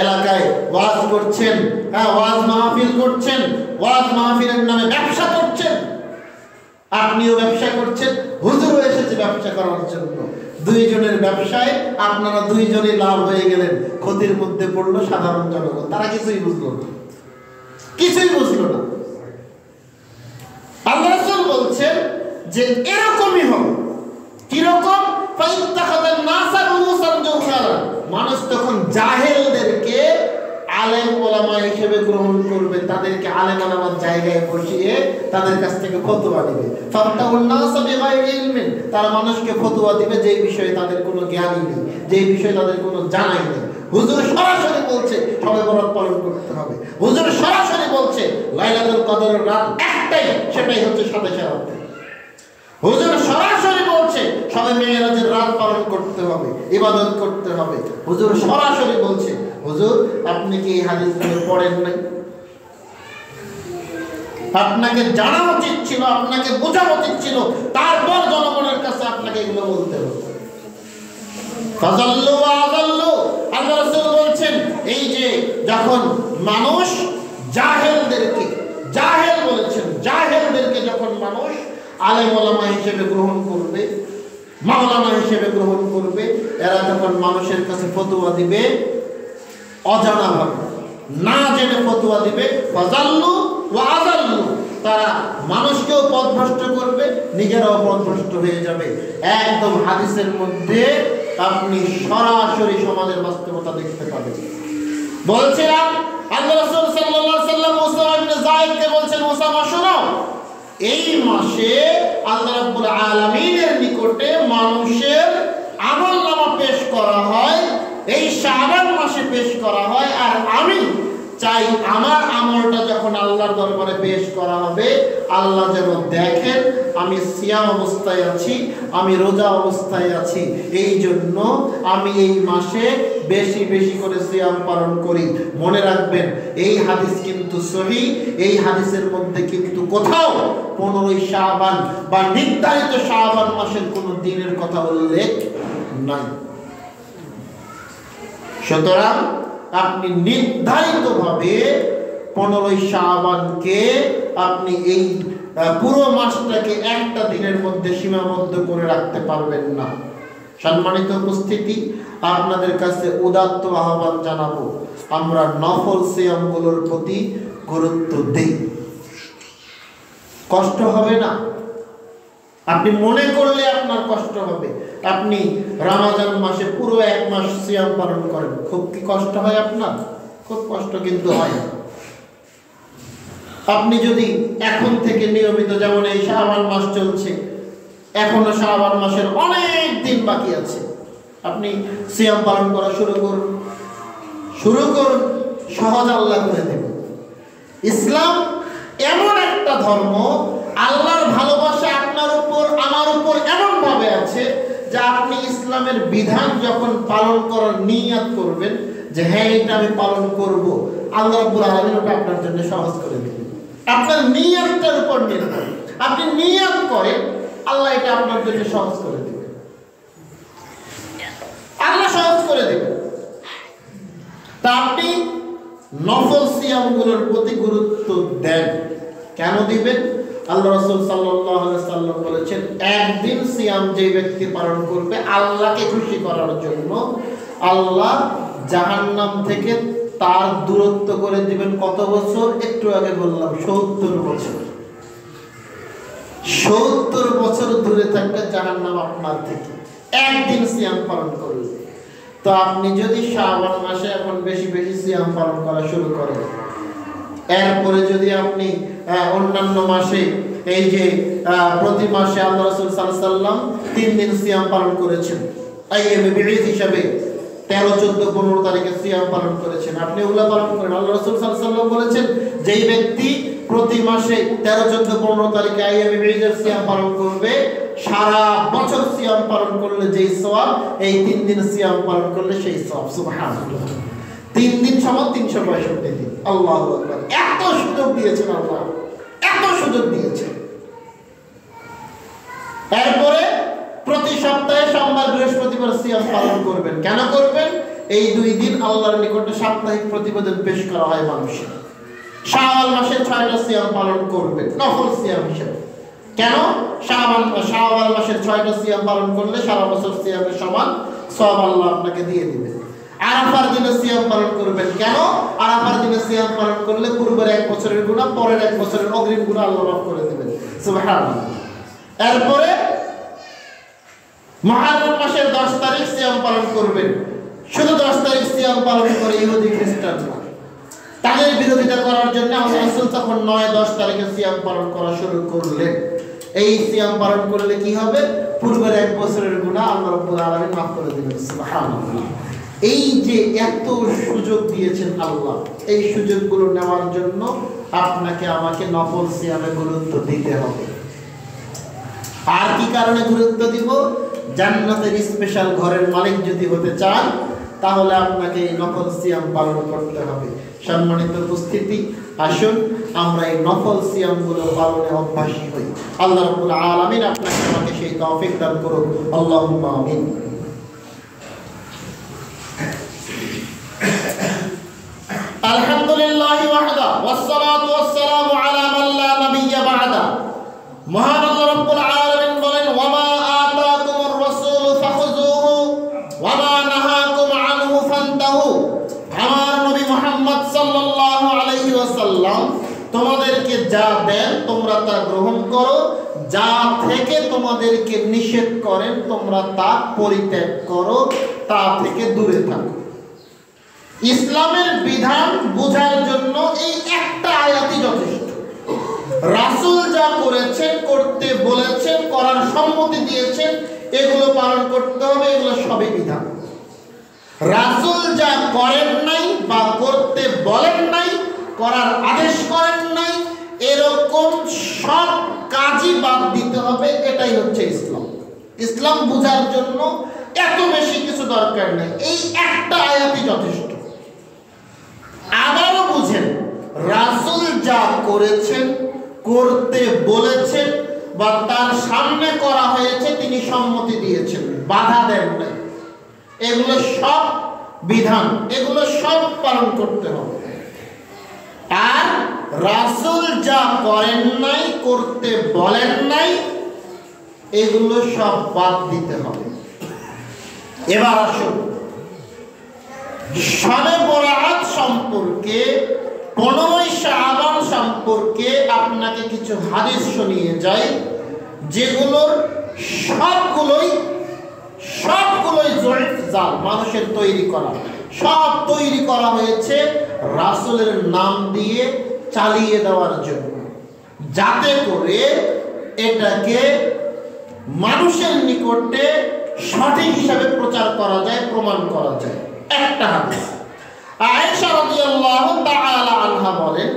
এলাকায় ওয়াজ করছেন, ওয়াজ মাহফিল করছেন, ওয়াজ মাহফিলের নামে ব্যবসা করছেন। আপনিও ব্যবসা করছেন, হুজুরও এসেছে ব্যবসা করার জন্য। দুইজনের ব্যবসায় আপনারা দুইজনই লাভ হয়ে গেলেন, ক্ষতির মধ্যে পড়লো সাধারণ জনগণ। তারা কিছুই বুঝলো না, কিছুই বুঝলো না। আল্লাহ রাসূল বলছেন যে এরকমই হবে। কিরকম? ফাইত্তাখাযান নাস রুসান জুহালান, মানুষ তখন জাহেলদেরকে আলেম ওলামা হিসেবে গ্রহণ করবে, তাদেরকে আলেম ওলামার জায়গায় বসিয়ে তাদের কাছ থেকে ফতোয়া দিবে। ফাত্তাউন নাস বিগাইরি ইলমিন, তারা মানুষকে ফতোয়া দিবে যেই বিষয়ে তাদের কোনো জ্ঞানই নেই, যেই বিষয়ে তাদের কোনো জানাই নেই। হুজুর সরাসরি বলছে শবে বরাত পালন করতে হবে, হুজুর সরাসরি বলছে লাইলাতুল কদরের রাত একটাই, সেটাই হচ্ছে 27 রাত। হুজুর সরাসরি বলছে সবে মেরাজের রাত পালন করতে হবে, ইবাদত করতে হবে। হুজুর সরাসরি বলছে। হুজুর আপনি কি এই হাদিসগুলো পড়েন নাই? আপনাকে জানা উচিত ছিল, আপনাকে বোঝা উচিত ছিল, তারপর জনগণের কাছে আপনাকে এগুলো বলতে হবে। ফাযাল্লু ওয়া আযাল্লু, আল্লাহ রাসূল বলছেন এই যে যখন মানুষ জাহেলদেরকে, জাহেল বলেছেন, জাহেলদেরকে যখন মানুষ আলেম ওলামা হিসেবে গ্রহণ করবে, মাওলানা হিসেবে গ্রহণ করবে, এরা যখন মানুষের কাছে ফতোয়া দিবে অজানাভাবে, না জেনে ফতোয়া দিবে, ফাযাল্লু ওয়া আযাল্লু, তারা মানুষকেও পথভ্রষ্ট করবে, নিজেরাও পথভ্রষ্ট হয়ে যাবে। একদম হাদিসের মধ্যে আপনি সরাসরি সমাজের বাস্তবতা দেখতে পাবেন। বলছিলাম আল্লাহ রাসূল সাল্লাল্লাহু আলাইহি ওয়াসাল্লাম উসামা ইবনে যায়েদকে বলছেন, উসামা শোনো, এই মাসে আল্লাহ রাব্বুল আলামিনের নিকটে মানুষের আমলনামা পেশ করা হয়, এই শাবান মাসে পেশ করা হয়, আর আমি চাই আমার আমলটা যখন আল্লাহর দরবারে পেশ করা হবে, আল্লাহ যেন দেখেন আমি সিয়াম অবস্থায় আছি, আমি রোজা অবস্থায় আছি, এই জন্য আমি এই মাসে বেশি বেশি করে সিয়াম পালন করি। মনে রাখবেন এই হাদিস কিন্তু সহিহ, এই হাদিসের মধ্যে কিন্তু কোথাও 15ই শাবান বা নির্ধারিত শাবান মাসের কোনো দিনের কথা উল্লেখ নাই। সুতরাং আপনি নির্ধারিতভাবে 15ই শাবানকে আপনি এই পুরো মাসটাকে একটা দিনের মধ্যে সীমাবদ্ধ করে রাখতে পারবেন না। সম্মানিত উপস্থিতি, আপনাদের কাছে উদাত্ত আহ্বান জানাবো, আমরা নফল সিয়ামগুলোর প্রতি গুরুত্ব দেই। কষ্ট হবে না, আপনি মনে করলে আপনার কষ্ট হবে। আপনি রমজান মাসে পুরো এক মাস সিয়াম পালন করেন, খুব কি কষ্ট হয় আপনার? খুব কষ্ট কিন্তু হয়। আপনি যদি এখন থেকে নিয়মিত, যেমন এই শাবান মাস চলছে, এখনো শাবান মাসের অনেক দিন বাকি আছে, আপনি সিয়াম পালন করা শুরু করুন, সহজ আল্লাহ করে দেবেন। ইসলাম এমন একটা ধর্ম, আল্লাহর ভালোবাসা আপনার উপর আমার উপর এমন ভাবে আছে যে আপনি ইসলামের বিধান যখন পালন করার নিয়ত করবেন যে হ্যাঁ এটা আমি পালন করব, আল্লাহ রাব্বুল আলামিন ওটা আপনার জন্য সহজ করে দেবেন। আপনার নিয়তের উপর নির্ভর, আপনি নিয়ত করেন, আল্লাহ এটা আপনার জন্য সহজ করে দেবেন, আল্লাহ সহজ করে দেবেন। তা আপনি নফল সিয়ামগুলোর প্রতি গুরুত্ব দেন। কেন দিবেন? আল্লাহ রাসূল সাল্লাল্লাহু আলাইহি ওয়াসাল্লাম বলেছেন, একদিন সিয়াম যে ব্যক্তি পালন করবে আল্লাহকে খুশি করার জন্য, আল্লাহ জাহান্নাম থেকে তার দূরত্ব করে দিবেন কত বছর? একটু আগে বললাম 70 বছর। 70 বছর দূরে থাকবে জাহান্নাম আপনার থেকে, একদিন সিয়াম পালন করলে। তো আপনি যদি শাবান মাসে এখন বেশি বেশি সিয়াম পালন করা শুরু করেন, এরপরে যদি আপনি অন্যান্য মাসে, এই যে প্রতি মাসে আল্লাহ রাসূল সাল্লাল্লাহু আলাইহি ওয়াসাল্লাম 3 দিন সিয়াম পালন করেছেন, আইয়ামে বিঈদ হিসাবে 13, 14, 15 তারিখে সিয়াম পালন করেছেন, আপনি ওগুলা পালন করেন। আল্লাহ রাসূল সাল্লাল্লাহু আলাইহি ওয়াসাল্লাম বলেছেন, যেই ব্যক্তি প্রতি মাসে 13, 14, 15 তারিখে আইয়ামে বিঈদের সিয়াম পালন করবে, সারা বছর সিয়াম পালন করলে যেই সওয়াব, এই 3 দিন সিয়াম পালন করলে সেই সওয়াব। সুবহানাল্লাহ, 3 দিন সমান 365 দিন। আল্লাহু আকবার, এত সুযোগ দিয়েছেন আল্লাহ, এত সুযোগ দিয়েছেন। এরপরে প্রতি সপ্তাহে সোমবার বৃহস্পতিবার সিয়াম পালন করবেন। কেন করবেন? এই 2 দিন আল্লাহর নিকটে সাপ্তাহিক প্রতিবেদন পেশ করা হয় মানুষের। শাওয়াল মাসে 6টা সিয়াম পালন করবেন নফল সিয়াম হিসেবে। কেন? শাওয়াল মাসের 6টা সিয়াম পালন করলে সারা বছর সিয়ামের সমান সওয়াব আল্লাহ আপনাকে দিয়ে দিবেন। আরাফার দিনে সিয়াম পালন করবেন। কেন? আরাফার দিনে সিয়াম পালন করলে পূর্বের 1 বছরের গুনাহ, পরের 1 বছরের অগ্রিম গুনাহ আল্লাহ মাফ করে দিবেন। সুবহানাল্লাহ। এরপরে মুহররম মাসের 10 তারিখ সিয়াম পালন করবেন। শুধু 10 তারিখ সিয়াম পালন করে ইহুদি খ্রিস্টান তাদের বিরোধিতা করার জন্য আল্লাহ রাসূল তখন 9-10 তারিখে সিয়াম পালন করা শুরু করলেন। এই সিয়াম পালন করলে কি হবে? পূর্বের 1 বছরের গুনাহ আল্লাহ রাব্বুল আলামিন মাফ করে দিবেন। সুবহানাল্লাহ। এই যে এত সুযোগ দিয়েছেন আল্লাহ, এই সুযোগগুলো নেওয়ার জন্য আপনাকে আমাকে নফল সিয়ামে গুরুত্ব দিতে হবে। আর কি কারণে গুরুত্ব দিব? জান্নাতের স্পেশাল ঘরের মালিক যদি হতে চান তাহলে আপনাকে এই নফল সিয়াম পালন করতে হবে। সম্মানিত উপস্থিতি, আসুন আমরা এই নফল সিয়ামগুলো পালনে অভ্যাসী হই। আল্লাহ রাব্বুল আলামিন আপনাকে আমাকে সেই তৌফিক দান করুন। আল্লাহুম্মা আমিন। আলহামদুলিল্লাহি ওয়াহদা ওয়াসসালাতু ওয়াসসালামু আলা মান লা নাবিয়্যা বা'দা। মহান আল্লাহ রাব্বুল আলামিন বলেন, ওয়ামা আতাকুমুর রাসূলু ফাখুযুহু ওয়ামা নাহাকুম আনহু ফান্তাহু। আমার নবী মুহাম্মদ সাল্লাল্লাহু আলাইহি ওয়াসাল্লাম তোমাদেরকে যা দেন তোমরা তা গ্রহণ করো, যা থেকে তোমাদেরকে নিষেধ করেন তোমরা তা পরিত্যাগ করো, তা থেকে দূরে থাকো। ইসলামের বিধান বোঝার জন্য এই একটা আয়াতই যথেষ্ট। রাসূল যা করেছেন, করতে বলেছেন, করার সম্মতি দিয়েছেন, এগুলো পালন করতে হবে, এগুলো সবই বিধান। রাসূল যা করেন নাই বা করতে বলেন নাই, করার আদেশ করেন নাই, এরকম সব কাজই বাদ দিতে হবে। এটাই হচ্ছে ইসলাম। ইসলাম বোঝার জন্য এত বেশি কিছু দরকার নেই, এই একটা আয়াতই যথেষ্ট। আবারও বুঝেন, রাসূল যা করেছেন, করতে বলেছেন বা তার সামনে করা হয়েছে তিনি সম্মতি দিয়েছেন, বাধা দেন নাই, এগুলো সব বিধান, এগুলো সব পালন করতে হবে। আর রাসূল যা করেন নাই, করতে বলেন নাই, এগুলো সব বাদ দিতে হবে। এবার আসুন শবে বরাত সম্পর্কে, 15ই শাবান সম্পর্কে আপনাকে কিছু হাদিস শুনিয়ে যাই, যেগুলোর সবগুলোই জয়ীফ জাল, মানুষের তৈরি করা। সব তৈরি করা হয়েছে রাসূলের নাম দিয়ে চালিয়ে দেওয়ার জন্য, যাতে করে এটাকে মানুষের নিকটে সঠিক হিসাবে প্রচার করা যায়, প্রমাণ করা যায়। একটা হাদিস, আয়েশা রাদিয়াল্লাহু তাআলা আনহা বলেন,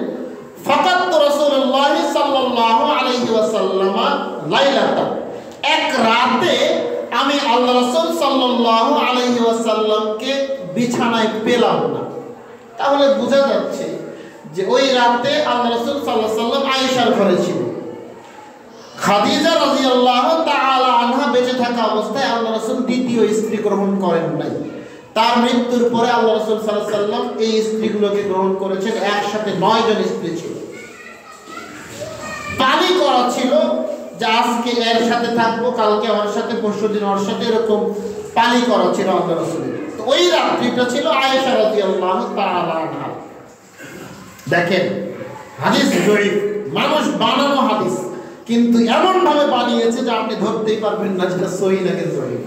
ফাকাত রাসূলুল্লাহ সাল্লাল্লাহু আলাইহি ওয়াসাল্লাম লাইলাতা, এক রাতে আমি আল্লাহ রাসূল সাল্লাল্লাহু আলাইহি ওয়াসাল্লামকে বিছানায় পেলাম না। তাহলে বোঝা যাচ্ছে যে ওই রাতে আল্লাহ রাসূল সাল্লাল্লাহু আলাইহি ওয়াসাল্লাম আয়েশার ঘরে ছিলেন। খাদিজা রাদিয়াল্লাহু তাআলা আনহা বেঁচে থাকা অবস্থায় আল্লাহ রাসূল দ্বিতীয় স্ত্রী গ্রহণ করেন নাই। তার মৃত্যুর পরে আল্লাহ রাসূল সাল্লাল্লাহু আলাইহি ওয়াসাল্লাম এই স্ত্রীগুলোকে গ্রহণ করেছেন। একসাথে 9 জন স্ত্রী ছিল। পানি করা ছিল যে আজকে এর সাথে থাকবো, কালকে ওর সাথে, পরশুদিন ওর সাথে, এরকম পানি করা ছিল আল্লাহ রাসূলের। তো ওই রাত্রিটা ছিল আয়েশা রাদিয়াল্লাহু তাআলা আনহা। দেখেন, হাদিস জয়ীফ, মানুষ বানানো হাদিস, কিন্তু এমন ভাবে বানিয়েছে যে আপনি ধরতেই পারবেন না যেটা সহিহ নাকি জয়ীফ,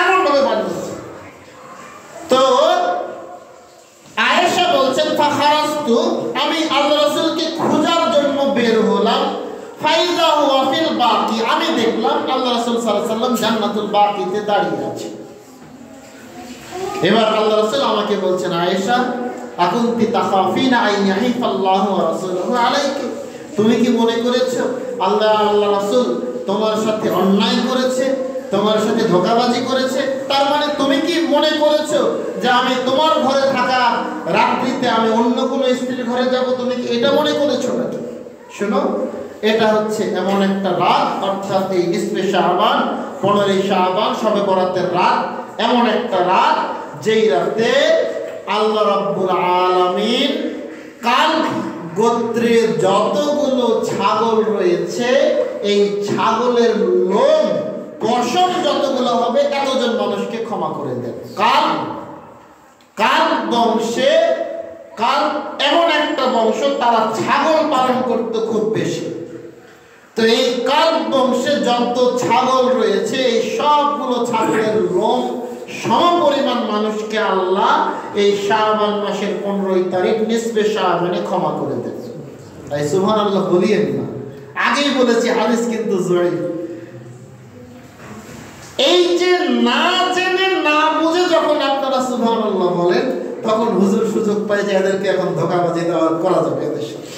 এমন ভাবে বানিয়েছে। তো আয়েশা বলছেন, ফাখারাজতু, আমি আল্লাহ রাসূলকে খোঁজার জন্য বের হলাম, ফাইযা হুয়া ফিল বাকি, আমি দেখলাম আল্লাহ রাসূল সাল্লাল্লাহু আলাইহি ওয়াসাল্লাম জান্নাতুল বাকিতে দাঁড়িয়ে আছে। এবার আল্লাহ রাসূল আমাকে বলছেন, আয়েশা, আকুনতি তাখাফিনা আন ইয়াহিফাল্লাহু ওয়া রাসূলুহু আলাইকি, তুমি কি মনে করেছো আল্লাহ রাসূল তোমার সাথে অন্যায় করেছে, তোমার সাথে ধোঁকাবাজি করেছে? তার মানে তুমি কি মনে করেছো যে আমি তোমার ঘরে থাকা রাত্রিতে আমি অন্য কোনো স্ত্রীর ঘরে যাব? তুমি কি এটা মনে করেছো নাকি? শোনো, এটা হচ্ছে এমন একটা রাত, অর্থাৎ এই নিসফে শাবান, 15ই শাবান, শবে বরাতের রাত, এমন একটা রাত যেই রাতে আল্লাহ রাব্বুল আলামিন কাল গোত্রের যতগুলো ছাগল রয়েছে, এই ছাগলের লোম পশম যতগুলো হবে এতজন মানুষকে ক্ষমা করে দেন। কাল বংশে, কাল এমন একটা বংশ তারা ছাগল পালন করতে খুব বেশি। তো এই কাল বংশে যত ছাগল রয়েছে, এই সবগুলো ছাগলের লোম সমপরিমাণ মানুষকে আল্লাহ এই শাবান মাসের 15 তারিখ নিসফে শাবানে ক্ষমা করে দেন। তাই সুবহানাল্লাহ বলিয়েন না, আগেই বলেছি হাদিস কিন্তু জয়ীফ। এই যে না জেনে না বুঝে যখন আপনারা সুবহানাল্লাহ বলেন, তখন হুজুর সুযোগ পায় যে এদেরকে এখন ধোঁকাবাজি দেওয়া করা যাবে এদের সাথে।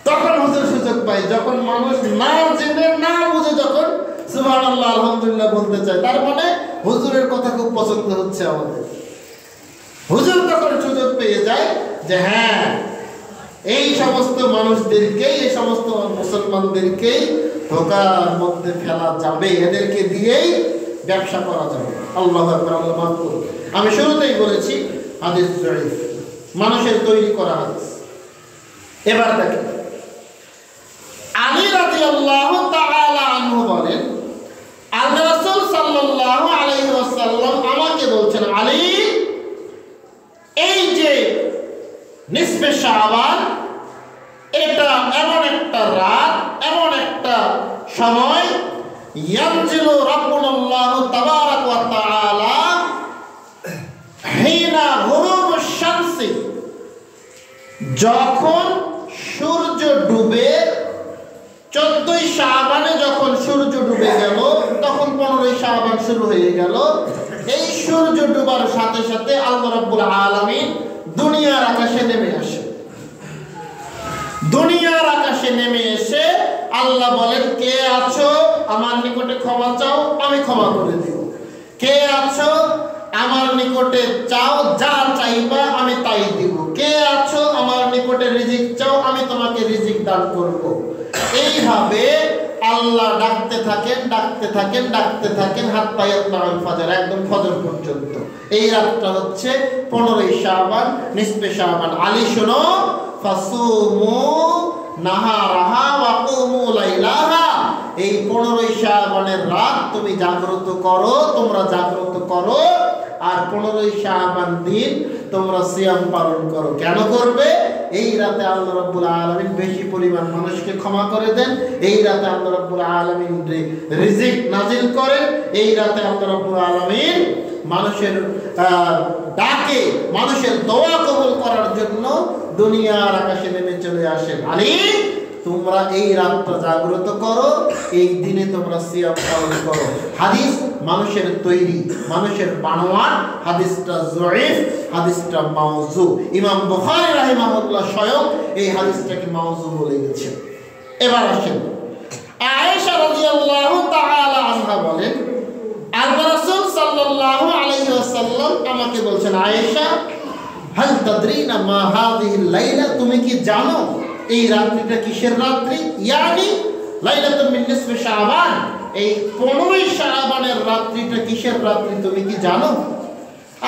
তখন হুজুর সুযোগ পায়, যখন মানুষ না জেনে না বুঝে যখন সুবহানাল্লাহ আলহামদুলিল্লাহ বলতে চায়, তার মানে হুজুরের কথা খুব পছন্দ হচ্ছে আমাদের। হুজুর তখন সুযোগ পেয়ে যায় যে হ্যাঁ, এই সমস্ত মানুষদেরকেই, এই সমস্ত মুসলমানদেরকেই ধোঁকার মধ্যে ফেলা যাবে, এদেরকে দিয়েই ব্যবসা করা যাবে। আল্লাহু আকবার, আল্লাহ মাফ করুন। আমি শুরুতেই বলেছি হাদিস জয়ীফ, মানুষের তৈরি করা হাদিস। এবার দেখেন, আলী রাদিয়াল্লাহু তাআলা আনহু বলেন, আল্লাহ রাসূল সাল্লাল্লাহু আলাইহি ওয়াসাল্লাম আমাকে বলছেন, আলী, এই যে নিসফে শাবান, এটা এমন একটা রাত, এমন একটা সময়, ইয়ানজিলু রাব্বুনাল্লাহু তাবারাকা ওয়া তাআলা হিনা গুরুবুশ শামসি, যখন সূর্য ডুবে, 14ই শাবানে যখন সূর্য ডুবে গেল, তখন 15ই শাবান শুরু হয়ে গেল। এই সূর্য ডুবার সাথে সাথে আল্লাহ রাব্বুল আলামিন দুনিয়ার আকাশে নেমে আসে। দুনিয়ার আকাশে নেমে এসে আল্লাহ বলেন, কে আছো আমার নিকটে ক্ষমা চাও, আমি ক্ষমা করে দিব। কে আছো আমার নিকটে চাও, যা চাইবা আমি তাই দিব। কে আছো আমার নিকটে রিজিক চাও, আমি তোমাকে রিজিক দান করব। এইভাবে আল্লাহ ডাকতে থাকেন, ডাকতে থাকেন, ডাকতে থাকেন, হাত্তা ইয়াতলাউল ফাজর, একদম ফজর পর্যন্ত। এই রাতটা হচ্ছে 15ই শাবান, নিসফে শাবান। আলী শোনো, ফাসুমু নাহারাহা ওয়া কুমু লাইলাহা, এই 15ই শাবানের রাত তুমি জাগ্রত করো, তোমরা জাগ্রত করো। আর 15ই শাবান দিন তোমরা সিয়াম পালন করো। কেন করবে? এই রাতে আল্লাহ রাব্বুল আলামিন বেশি পরিমাণ মানুষকে ক্ষমা করে দেন। এই রাতে আল্লাহ রাব্বুল আলামিন রিজিক নাজিল করেন। এই রাতে আল্লাহ রাব্বুল আলামিন মানুষের ডাকে, মানুষের দোয়া কবুল করার জন্য দুনিয়ার আকাশে নেমে চলে আসেন। আলী, তোমরা এই রাতটা জাগ্রত করো, এই দিনে তোমরা সিয়াম পালন করো। হাদিস মানুষের তৈরি, মানুষের বানোয়াট, হাদিসটা জয়ীফ, হাদিসটা মাওযু। ইমাম বুখারী রাহিমাহুল্লাহ স্বয়ং এই হাদিসটাকে মাওযু বলে গেছেন। এবার আসেন, আয়েশা রাদিয়াল্লাহু তাআলা আনহা বলেন, আল্লাহ রাসূল সাল্লাল্লাহু আলাইহি ওয়াসাল্লাম আমাকে বলছেন, আয়েশা, হাল তাদরিনা মা হাযিহিল লাইলা, তুমি কি জানো এই রাত্রিটা কিসের রাত্রি? ইয়ানি লাইলাতুম মিন নিসফি শাবান, এই 15ই শাবানের রাত্রিটা কিসের রাত্রি তুমি কি জানো?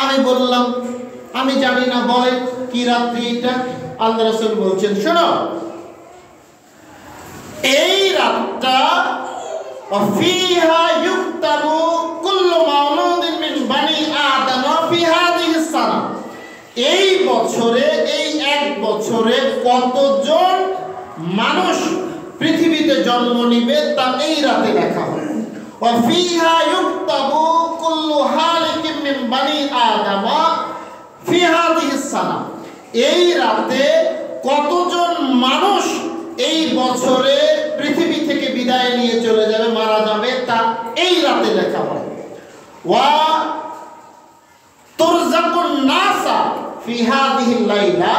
আমি বললাম, আমি জানি না, বলেন কি রাত্রি এটা? আল্লাহ রাসূল বলছেন, শোনো, এই রাতটা ফিহা ইউক্তাবু কুল্লু মাউলুদিন মিন বানি আদম ফি হাযিহিস সানা, এই বছরে, এই এক বছরে কতজন মানুষ পৃথিবীতে জন্ম নিবে তা এই রাতে লেখা হয়। ওয়া ফিহা ইউক্তাবু কুল্লু হালিকিন মিন বানি আদম ফি হাযিহিস সানা, এই রাতে কতজন মানুষ এই বছরে পৃথিবী থেকে বিদায় নিয়ে চলে যাবে, মারা যাবে, তা এই রাতে লেখা হয়। ওয়া তুরযাকুন নাসা ফি হাযিহিল লাইলা,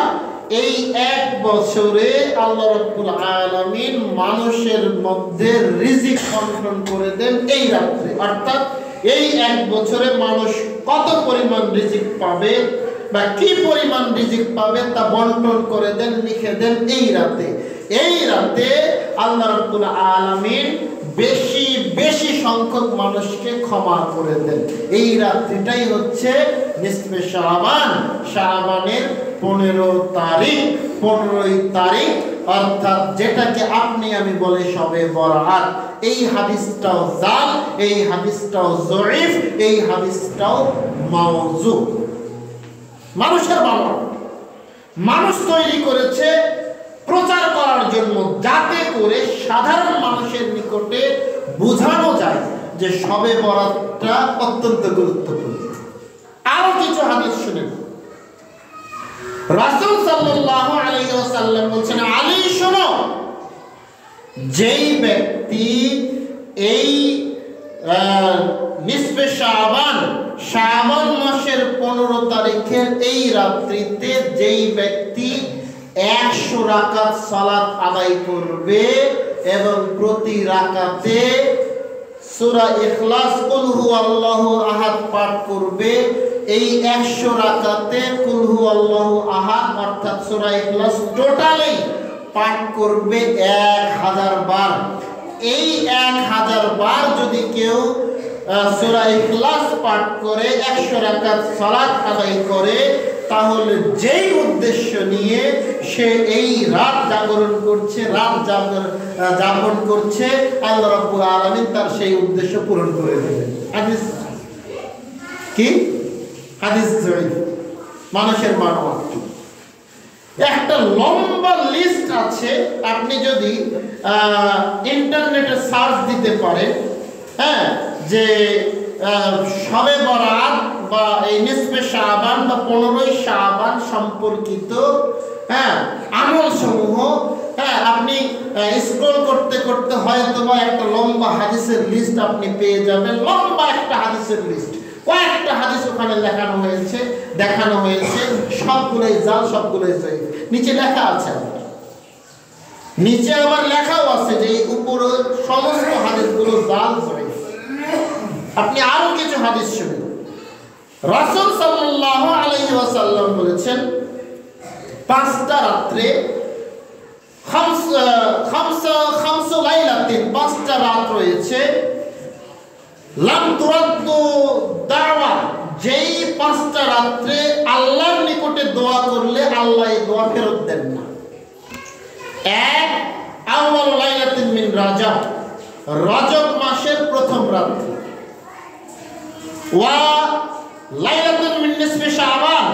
এই এক বছরে আল্লাহ রাব্বুল আলামিন মানুষের মধ্যে রিজিক বন্টন করে দেন এই রাতে। অর্থাৎ এই এক বছরে মানুষ কত পরিমাণ রিজিক পাবে বা কি পরিমাণ রিজিক পাবে তা বন্টন করে দেন, লিখে দেন এই রাতে। এই রাতে আল্লাহ রাব্বুল আলামিন বেশি বেশি সংখ্যক মানুষকে ক্ষমা করে দেন। এই রাত্রিটাই হচ্ছে নিসফে শাবান, শাবানের 15 তারিখ, 15ই তারিখ, অর্থাৎ যেটাকে আপনি আমি বলে শবে বরাত। এই হাদিসটাও জাল, এই হাদিসটাও জয়ীফ, এই হাদিসটাও মাওযু। মানুষের বাবা মানুষ তৈরি করেছে প্রচার করার জন্য, যাতে করে সাধারণ মানুষের নিকটে বোঝানো যায় যে শবে বরাতটা অত্যন্ত গুরুত্বপূর্ণ। আরো কিছু হাদিস শুনেন। রাসূল সাল্লাল্লাহু আলাইহি ওয়াসাল্লাম বলছেন, আলী শোনো, যেই ব্যক্তি এই নিসফে শাবান, শাবান মাসের 15 তারিখের এই রাত্রিতে যেই ব্যক্তি 100 রাকাত সালাত আদায় করবে এবং প্রতি রাকাতে সূরা ইখলাস কুল হুয়াল্লাহু আহাদ পাঠ করবে। এই 100 রাকাতে কুল হুয়াল্লাহু আহাদ অর্থাৎ সূরা ইখলাস টোটালি পাঠ করবে 1000 বার। এই 1000 বার যদি কেউ সূরা ইখলাস পাঠ করে 100 রাকাত সালাত আদায় করে, তাহলে যেই উদ্দেশ্য নিয়ে সে এই রাত জাগরণ করছে, রাত যাপন করছে, আল্লাহ রাব্বুল আলামিন তার সেই উদ্দেশ্য পূরণ করে দেবেন। হাদিস কি? হাদিস জয়ীফ, মানুষের মানওয়া। একটা লম্বা লিস্ট আছে, আপনি যদি ইন্টারনেটে সার্চ দিতে পারেন, হ্যাঁ, যে শবে বরাত বা এই নিসফে শাবান বা 15ই শাবান সম্পর্কিত আমল সমূহ, আপনি স্ক্রল করতে করতে হয়তো বা একটা লম্বা হাদিসের লিস্ট আপনি পেয়ে যাবেন। লম্বা একটা হাদিসের লিস্ট, কয়েকটা হাদিস ওখানে দেখানো হয়েছে, সবগুলোই জাল, সবগুলোই জয়ীফ। নিচে লেখা আছে, নিচে আবার লেখাও আছে যে এই উপরে সমস্ত হাদিসগুলো জাল, জয়ীফ। আপনি আরো কিছু হাদিস শুনুন। রাসূল সাল্লাল্লাহু আলাইহি ওয়াসাল্লাম বলেছেন, 5টা রাত্রে খামসু লাইলাতিন, 5টা রাত রয়েছে, লাম তুরাদ্দু দাওয়া, যেই 5টা রাত্রে আল্লাহর নিকটে দোয়া করলে আল্লাহ এই দোয়া ফেরত দেন না। এক, আউয়ালু লাইলাতিন মিন রাজব, রজব মাসের প্রথম রাত্রি। ওয়া লাইলাতুন মিন নিসফি শাবান,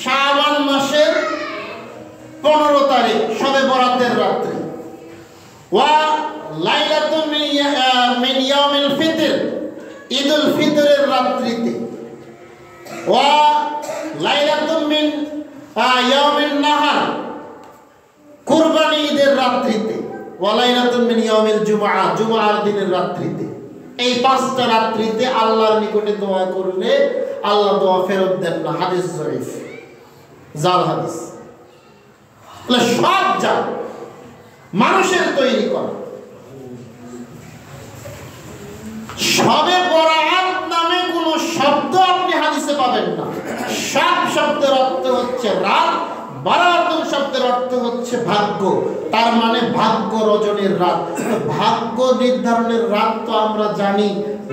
শাবান মাসের 15 তারিখ, শবে বরাতের রাত্রি। ওয়া লাইলাতুন মিন ইয়াউমিল ফিতর, ঈদুল ফিতরের রাত্রিতে। ওয়া লাইলাতুন মিন ইয়াউমিন নাহার, কুরবানি ঈদের রাত্রিতে। ওয়া লাইলাতুন মিন ইয়াউমিল জুমআ, জুমআর দিনের রাত্রিতে। এই 5টা রাত্রিতে আল্লাহর নিকটে দোয়া করলে আল্লাহ দোয়া ফেরত দেন না। হাদিস জয়ীফ, জাল হাদিস। সব জাল, মানুষের তৈরি করা। শবে বরাত নামে কোন শব্দ আপনি হাদিসে পাবেন না। সব শব্দের অর্থ হচ্ছে রাত, বারাতুন শব্দের অর্থ হচ্ছে ভাগ্য, তার মানে ভাগ্য রজনীর রাত। ভাগ্য নির্ধারণের রাত তো আমরা জানি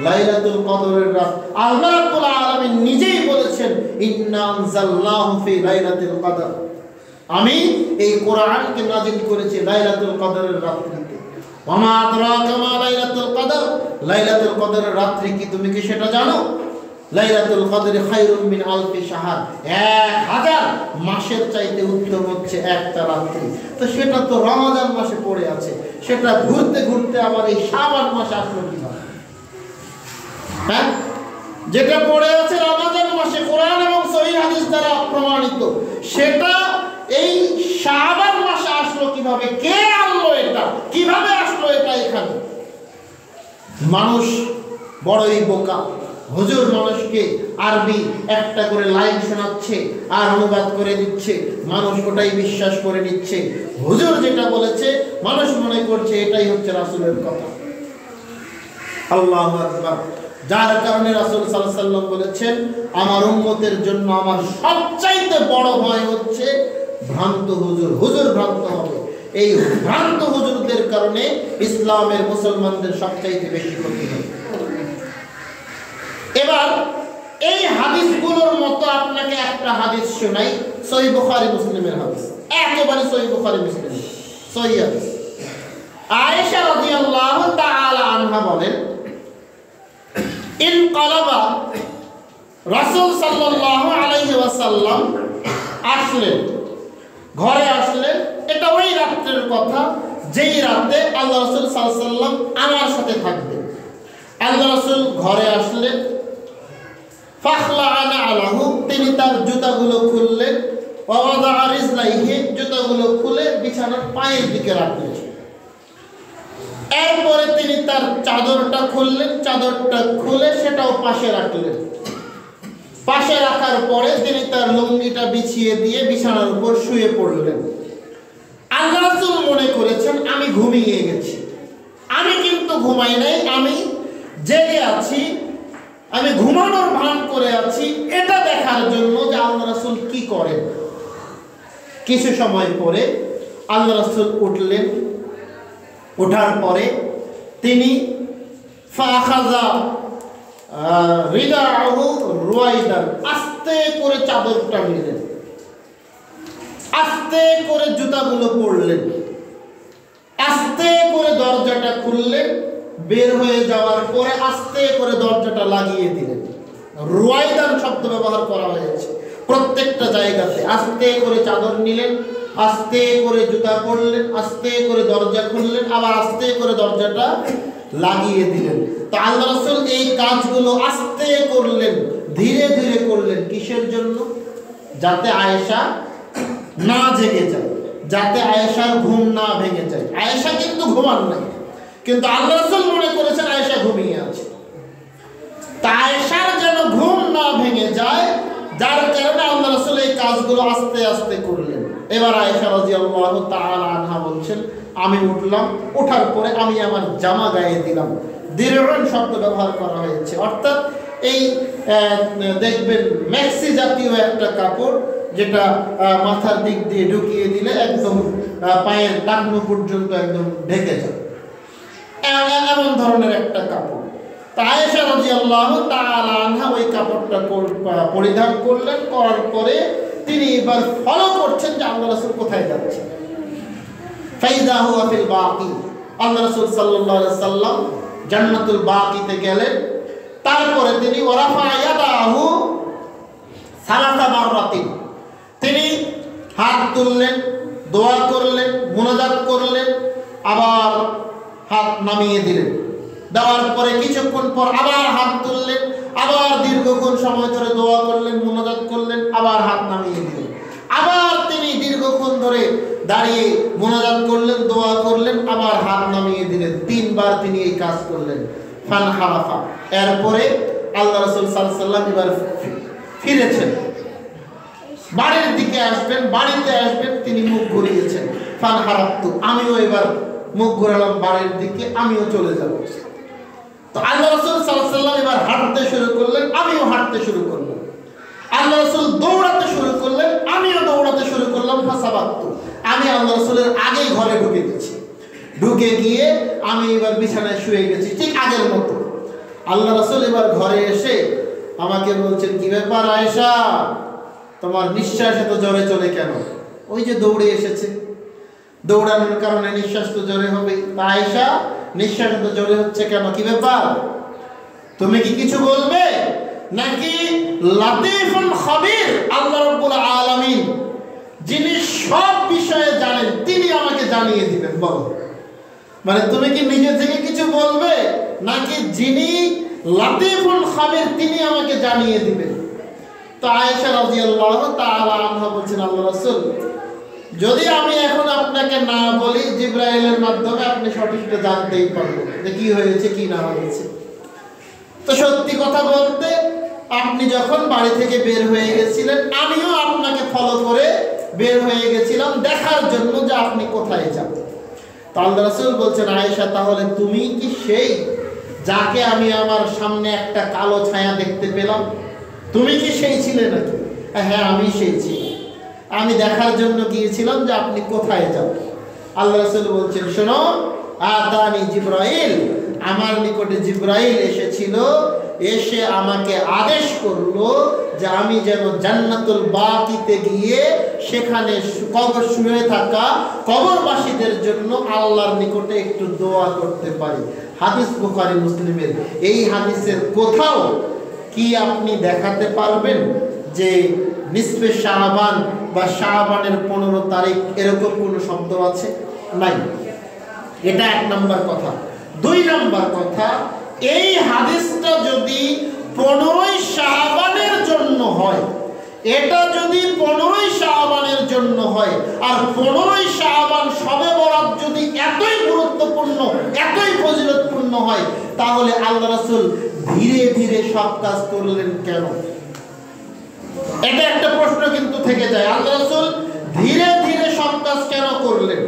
লাইলাতুল কদরের রাত। আল্লাহ রাব্বুল আলামিন নিজেই বলেছেন, ইন্না আনজালনাহু ফি লাইলাতুল কদর, আমি এই কোরআনকে নাযিল করেছি লাইলাতুল কদরের রাত্রিতে। ওয়া মা আদরাকা মা লাইলাতুল কদর, লাইলাতুল কদরের রাত্রি কি তুমি কি সেটা জানো? লাইলাতুল কদর খায়রুম মিন আলফি শাহর, 1000 মাসের চাইতে উত্তম হচ্ছে একটা রাত্রি। তো সেটা তো রমজান মাসে পড়ে আছে, সেটা ঘুরতে ঘুরতে আবার এই শাবান মাসে আসলো কিভাবে? হ্যাঁ, যেটা পড়ে আছে রমজান মাসে কোরআন এবং সহিহ হাদিস দ্বারা প্রমাণিত, সেটা এই শাবান মাসে আসলো কিভাবে? কে আনলো এটা? কিভাবে আসলো এটা এখানে? মানুষ বড়ই বোকা। হুজুর মানুষকে আরবি একটা করে লাইন শোনাচ্ছে আর অনুবাদ করে দিচ্ছে, মানুষ ওটাই বিশ্বাস করে নিচ্ছে। হুজুর যেটা বলেছে মানুষ মনে করছে এটাই হচ্ছে রাসূলের কথা। আল্লাহু আকবার। যার কারণে রাসূল সাল্লাল্লাহু আলাইহি ওয়াসাল্লাম বলেছেন, আমার উম্মতের জন্য আমার সবচাইতে বড় ভয় হচ্ছে ভ্রান্ত হুজুর। হুজুর ভ্রান্ত হবে, এই ভ্রান্ত হুজুরদের কারণে ইসলামের মুসলমানদের সবচাইতে বেশি ক্ষতি হয়। এবার এই হাদিসগুলোর মতো আপনাকে একটা হাদিস শোনাই, সহিহ বুখারী মুসলিমের হাদিস, একেবারে সহিহ বুখারী মুসলিম সহিহ হাদিস। আয়েশা রাদিয়াল্লাহু তাআলা আনহা বলেন, ইনকালাবা, রাসূল সাল্লাল্লাহু আলাইহি ওয়াসাল্লাম আসলেন, ঘরে আসলেন। এটা ওই রাতের কথা যেই রাতে আল্লাহ রাসূল সাল্লাল্লাহু আলাইহি ওয়াসাল্লাম আমার সাথে থাকবেন। আল্লাহ রাসূল ঘরে আসলেন, ফাখলাআনা আলাহু, তিনি তার জুতাগুলো খুললেন, ওয়া ওয়াদাআ রিজলাইহি, জুতাগুলো খুলে বিছানার পায়ের দিকে রাখলেন। এরপরে তিনি তার চাদরটা খুললেন, চাদরটা খুলে সেটাও পাশে রাখলেন। পাশে রাখার পরে তিনি তার লুঙ্গিটা বিছিয়ে দিয়ে বিছানার উপর শুয়ে পড়লেন। আল্লাহ রাসূল মনে করেছেন আমি ঘুমিয়ে গেছি। আমি কিন্তু ঘুমাই নাই, আমি জেগে আছি, আমি ঘুমানোর ভান করে আছি, এটা দেখার জন্য যে আল্লাহ রাসূল কি করেন। কিছু সময় পরে আল্লাহ রাসূল উঠলেন। ওঠার পরে তিনি ফাখাযা রিদাহু রুয়াইদান, আস্তে করে চাদরটা নিলেন, আস্তে করে জুতাগুলো পরলেন, আস্তে করে দরজাটা খুললেন। বের হয়ে যাওয়ার পরে আস্তে করে দরজাটা লাগিয়ে দিলেন। রুয়াইদান শব্দ ব্যবহার করা হয়েছে প্রত্যেকটা জায়গাতে। আস্তে করে চাদর নিলেন, আস্তে করে জুতা পরলেন, আস্তে করে দরজা খুললেন, আবার আস্তে করে দরজাটা লাগিয়ে দিলেন। তো আল্লাহ রাসূল এই কাজগুলো আস্তে করলেন, ধীরে ধীরে করলেন। কিসের জন্য? যাতে আয়েশা না জেগে যায়, যাতে আয়েশার ঘুম না ভেঙে যায়। আয়েশা কিন্তু ঘুমান নাই, কিন্তু আল্লাহ রাসূল মনে করেছেন আয়েশা ঘুমিয়ে আছে। তা আয়েশার যেন ঘুম না ভেঙে যায়, যার কারণে আল্লাহ রাসূল এই কাজগুলো আস্তে আস্তে করলেন। এবার আয়েশা রাদিয়াল্লাহু তাআলা আনহা বলছেন, আমি উঠলাম, ওঠার পরে আমি আমার জামা গায়ে দিলাম। দিরউন শব্দ ব্যবহার করা হয়েছে, অর্থাৎ এই দেখবেন ম্যাক্সি জাতীয় একটা কাপড়, যেটা মাথার দিক দিয়ে ঢুকিয়ে দিলে একদম পায়ের টাকনু পর্যন্ত একদম ঢেকে যায়, এমন ধরনের একটা কাপড়। আয়েশা রাদিয়াল্লাহু তাআলা আনহা ওই কাপড়টা পরিধান করলেন। করার পরে তিনি এবার ফলো করছেন যে আল্লাহ রাসূল কোথায় যাচ্ছেন। ফাইদা হুয়া ফিল বাকি, আল্লাহ রাসূল সাল্লাল্লাহু আলাইহি সাল্লাম জান্নাতুল বাকিতে গেলেন। তারপরে তিনি ওয়ারাফা ইয়াদাহু সালাসা মাররাতিন, তিনি হাত তুললেন, দোয়া করলেন, মুনাজাত করলেন, আবার হাত নামিয়ে দিলেন। দেওয়ার পরে কিছুক্ষণ পর আবার হাত তুললেন, আবার দীর্ঘক্ষণ সময় ধরে দোয়া করলেন, মুনাজাত করলেন, আবার হাত নামিয়ে দিলেন। আবার তিনি দীর্ঘক্ষণ ধরে দাঁড়িয়ে মুনাজাত করলেন, দোয়া করলেন, আবার হাত নামিয়ে দিলেন। 3 বার তিনি এই কাজ করলেন। ফানহারাফা, এরপরে আল্লাহ রাসূল সাল্লাল্লাহু আলাইহি ওয়াসাল্লাম এবার ফিরেছেন, বাড়ির দিকে আসবেন, বাড়িতে আসবেন, তিনি মুখ ঘুরিয়েছেন। ফানহারাফতু, আমিও এবার মুখ ঘোরালাম বাড়ির দিকে, আমিও চলে যাব। তো আল্লাহ রাসূল সাল্লাল্লাহু আলাইহি ওয়াসাল্লাম এবার হাঁটতে শুরু করলেন, আমিও হাঁটতে শুরু করলাম। আল্লাহ রাসূল দৌড়াতে শুরু করলেন, আমিও দৌড়াতে শুরু করলাম। ফাসাবাতু, আমি আল্লাহ রাসূলের আগেই ঘরে ঢুকে গেছি। ঢুকে গিয়ে আমি এবার বিছানায় শুয়ে গেছি ঠিক আগের মতো। আল্লাহ রাসূল এবার ঘরে এসে আমাকে বলছেন, কি ব্যাপার আয়েশা, তোমার নিঃশ্বাস এত জোরে চলে কেন? ওই যে দৌড়ে এসেছে, দৌড়ানোর কারণে নিঃশ্বাস তো জোরে হবে। আয়েশা, নিঃশ্বাস এত জোরে হচ্ছে কেন, কি ব্যাপার? তুমি কি কিছু বলবে নাকি লাতীফুল খবীর আল্লাহ রাব্বুল আলামিন যিনি সব বিষয়ে জানেন তিনি আমাকে জানিয়ে দিবেন? বলো, মানে তুমি কি নিজে থেকে কিছু বলবে নাকি যিনি লাতীফুল খবীর তিনি আমাকে জানিয়ে দিবেন? তো আয়েশা রাদিয়াল্লাহু তাআলা আনহা বলছেন, আল্লাহ রাসূল, যদি আমি এখন আপনাকে না বলি, জিবরাইলের মাধ্যমে আপনি সঠিকটা জানতেই পারবেন যে কি হয়েছে কি না হয়েছে। তো সত্যি কথা বলতে, আপনি যখন বাড়ি থেকে বের হয়ে গেছিলেন, আমিও আপনাকে ফলো করে বের হয়ে গেছিলাম দেখার জন্য যে আপনি কোথায় যান। তো আল্লাহ রাসূল বলছেন, আয়েশা, তাহলে তুমি কি সেই যাকে আমি আমার সামনে একটা কালো ছায়া দেখতে পেলাম, তুমি কি সেই ছিলে নাকি? হ্যাঁ, আমি সেই ছিলাম। আমি দেখার জন্য গিয়েছিলাম যে আপনি কোথায় যান। আল্লাহ রাসূল বলছেন, শোনো, আতানি জিবরাইল, আমার নিকটে জিবরাইল এসেছিল, এসে আমাকে আদেশ করলো যে আমি যেন জান্নাতুল বাকিতে গিয়ে সেখানে কবর শুয়ে থাকা কবরবাসীদের জন্য আল্লাহর নিকটে একটু দোয়া করতে পারি। হাদিস বুখারী মুসলিমের। এই হাদিসের কোথাও কি আপনি দেখাতে পারবেন যে নিসফে শাবান বা শাবানের 15 তারিখ এরকম কোনো শব্দ আছে? নাই। এটা 1 নম্বর কথা। 2 নম্বর কথা, এই হাদিসটা যদি 15ই শাবানের জন্য হয়, এটা যদি 15ই শাবানের জন্য হয়, আর 15ই শাবান শবে বরাত যদি এতই গুরুত্বপূর্ণ, এতই ফজিলতপূর্ণ হয়, তাহলে আল্লাহ রাসূল ধীরে ধীরে সব কাজ করলেন কেন? এটা একটা প্রশ্ন কিন্তু থেকে যায়। আল্লাহ রাসূল ধীরে ধীরে সব কাজ কেন করলেন?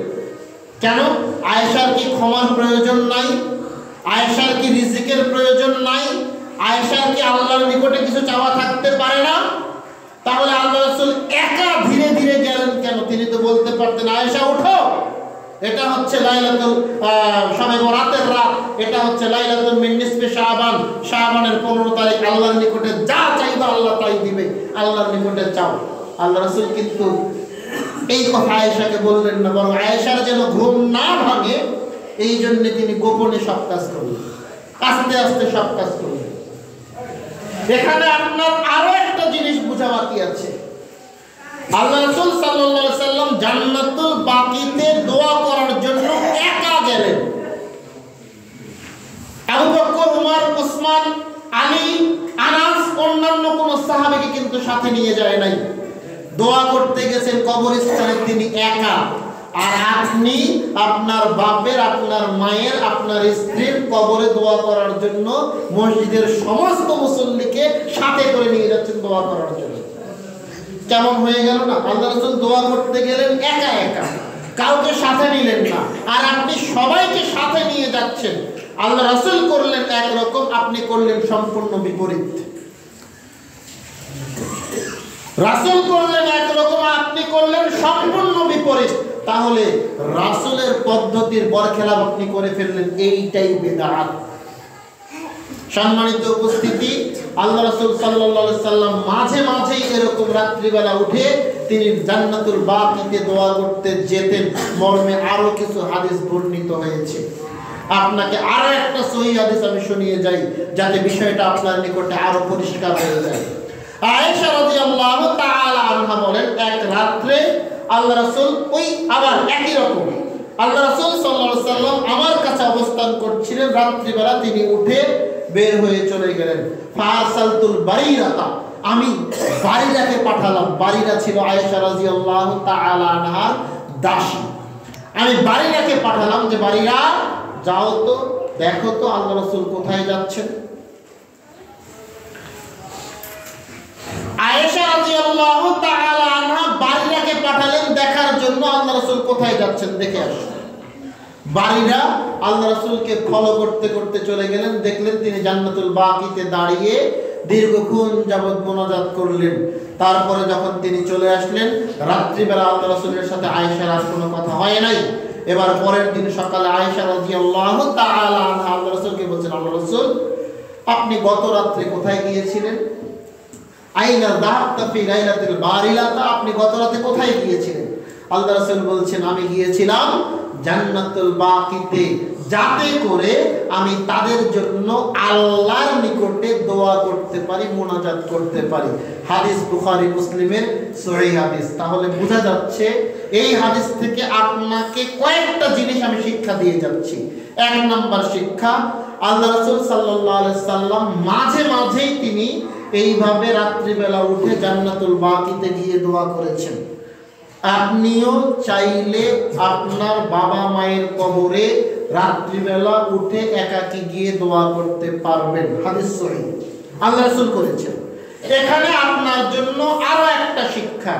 কেন? আয়েশার কি ক্ষমার প্রয়োজন নাই? আয়েশার কি রিজিকের প্রয়োজন নাই? আয়েশার কি আল্লাহর নিকটে কিছু চাওয়া থাকতে পারে না? তাহলে আল্লাহ রাসূল একা ধীরে ধীরে গেলেন কেন? তিনি তো বলতে পারতেন, আয়েশা উঠো, এটা হচ্ছে লাইলাতুল শবে বরাতের রাত, এটা হচ্ছে লাইলাতুল মিন নিসফি শাবান, শাবানের 15 তারিখ, আল্লাহর নিকটে যা চাইবা আল্লাহ তাই দিবে, আল্লাহর নিকটে চাও। আল্লাহ রাসূল কিন্তু এই কথা আয়েশাকে বললেন না, বরং আয়েশার যেন ঘুম না ভাঙে এই জন্য তিনি গোপনে সব কাজ করলেন, আস্তে আস্তে সব কাজ করলেন। এখানে আপনার আরো একটা জিনিস বোঝা বাকি আছে। আল্লাহ রাসূল সাল্লাল্লাহু আলাইহি সাল্লাম জান্নাতুল বাকিতে দোয়া করার জন্য একা গেলেন। আবু বকর, উমর, উসমান, আলী, আনাস, অন্যান্য কোন সাহাবীকে কিন্তু সাথে নিয়ে যায় নাই। দোয়া করতে গেছেন কবরস্থানে তিনি একা। আর আপনি আপনার বাপের, আপনার মায়ের, আপনার স্ত্রীর কবরে দোয়া করার জন্য মসজিদের সমস্ত মুসল্লিকে সাথে করে নিয়ে যাচ্ছেন দোয়া করার জন্য। কেমন হয়ে গেল না? আল্লাহ রাসূল দোয়া করতে গেলেন একা একা, কাউকে সাথে নিলেন না, আর আপনি সবাইকে সাথে নিয়ে যাচ্ছেন। আল্লাহ রাসূল করলেন একরকম, আপনি করলেন সম্পূর্ণ বিপরীত। রাসূল করলেন একরকম, আপনি করলেন সম্পূর্ণ বিপরীত। তাহলে রাসূলের পদ্ধতির বরখেলাপ আপনি করে ফেললেন, এইটাই বিদআত। সম্মানিত উপস্থিতি, আল্লাহ রাসূল সাল্লাল্লাহু আলাইহি সাল্লাম মাঝে মাঝেই এরকম রাত্রিবেলা উঠে তিনি জান্নাতুল বাকিতে দোয়া করতে যেতেন। মর্মে আরো কিছু হাদিস বর্ণিত হয়েছে। আপনাকে আরো একটা সহিহ হাদিস আমি শুনিয়ে যাই, যাতে বিষয়টা আপনার নিকটে আরো পরিষ্কার হয়ে যায়। আয়েশা রাদিয়াল্লাহু তাআলা আনহা বলেন, এক রাত্রে আল্লাহ রাসূল ওই আবার একই রকম আল্লাহ রাসূল সাল্লাল্লাহু আলাইহি সাল্লাম আমার কাছে অবস্থান করছিলেন। রাত্রিবেলা তিনি উঠে বের হয়ে চলে গেলেন। ফাসালতুল বারিরাতা, আমি বারিরাকে পাঠালাম। বারিরা ছিল আয়েশা রাদিয়াল্লাহু তাআলা আনহার দাসী। আমি বারিরাকে পাঠালাম যে বারিরা যাও তো, দেখো তো আল্লাহ রাসূল কোথায় যাচ্ছেন। আয়েশা রাদিয়াল্লাহু তাআলা আনহা বারিরাকে পাঠালেন দেখার জন্য আল্লাহ রাসূল কোথায় যাচ্ছেন দেখে আসুন। বারিরা আল্লাহ রাসূলকে ফলো করতে করতে চলে গেলেন। দেখলেন তিনি জান্নাতুল বাকিতে দাঁড়িয়ে দীর্ঘক্ষণ যাবত মুনাজাত করলেন। তারপরে যখন তিনি চলে আসলেন, রাত্রিবেলা আল্লাহ রাসূলের সাথে আয়েশার আর কোনো কথা হয় নাই। এবার পরের দিন সকালে আয়েশা রাদিয়াল্লাহু তাআলা আনহা আল্লাহ রাসূলকে বলছেন, আল্লাহ রাসূল, আপনি গত রাত্রে কোথায় গিয়েছিলেন? আইনা যাহাবতা ফি লাইলাতিল বারিলাতা, আপনি গত রাতে কোথায় গিয়েছিলেন? আল্লাহ রাসূল বলছেন, আমি গিয়েছিলাম জান্নাতুল বাকিতে, যাতে করে আমি তাদের জন্য আল্লাহর নিকটে দোয়া করতে পারি, মুনাজাত করতে পারি। হাদিস বুখারী মুসলিমের সহিহ হাদিস। তাহলে বোঝা যাচ্ছে এই হাদিস থেকে আপনাকে কয়েকটা জিনিস আমি শিক্ষা দিয়ে যাচ্ছি। এক নাম্বার শিক্ষা, আল্লাহ রাসূল সাল্লাল্লাহু আলাইহি সাল্লাম মাঝে মাঝেই তিনি এইভাবে রাত্রিবেলা উঠে জান্নাতুল বাকিতে গিয়ে দোয়া করেছেন। আপনিও চাইলে আপনার বাবা মায়ের কবরে রাত্রিবেলা উঠে একাকী গিয়ে দোয়া করতে পারবেন। হাদিস সহিহ, আল্লাহ রাসূল করেছেন। এখানে আপনার জন্য আরো একটা শিক্ষা।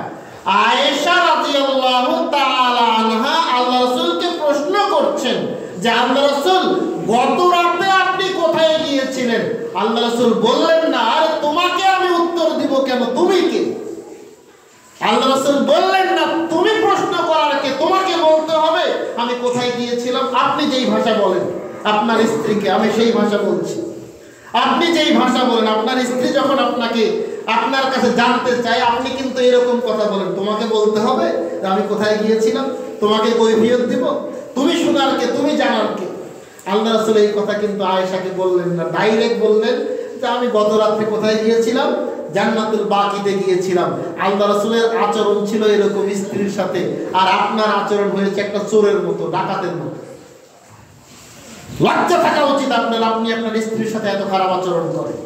আয়েশা রাদিয়াল্লাহু তাআলা আনহা আল্লাহ রাসূলকে প্রশ্ন করছেন যে, আল্লাহ রাসূল, গত রাতে আপনি কোথায় গিয়েছিলেন? আল্লাহ রাসূল বললেন না, আরে তোমাকে আমি উত্তর দিব কেন, তুমি কে? আল্লাহ রাসূল বললেন না, তুমি প্রশ্ন করার কে, তোমাকে বলতে হবে আমি কোথায় গিয়েছিলাম। আপনি যেই ভাষা বলেন আপনার স্ত্রীকে, আমি সেই ভাষা বলছি। আপনি যেই ভাষা বলেন, আপনার স্ত্রী যখন আপনাকে আপনার কাছে জানতে চায়, আপনি কিন্তু এরকম কথা বলেন, তোমাকে বলতে হবে আমি কোথায় গিয়েছিলাম, তোমাকে কৈফিয়ত দিব, তুমি শোনার কে, তুমি জানার কে। আল্লাহ রাসূল এই কথা কিন্তু আয়েশাকে বললেন না, ডাইরেক্ট বললেন যে আমি গত রাত্রে কোথায় গিয়েছিলাম? জান্নাতুল বাকিতে গিয়েছিলাম। আল্লাহ রাসূলের আচরণ ছিল এরকম স্ত্রীর সাথে, আর আপনার আচরণ হয়েছে একটা চোরের মতো, ডাকাতের মতো। লজ্জা থাকা উচিত আপনার, আপনি আপনার স্ত্রীর সাথে এত খারাপ আচরণ করেন।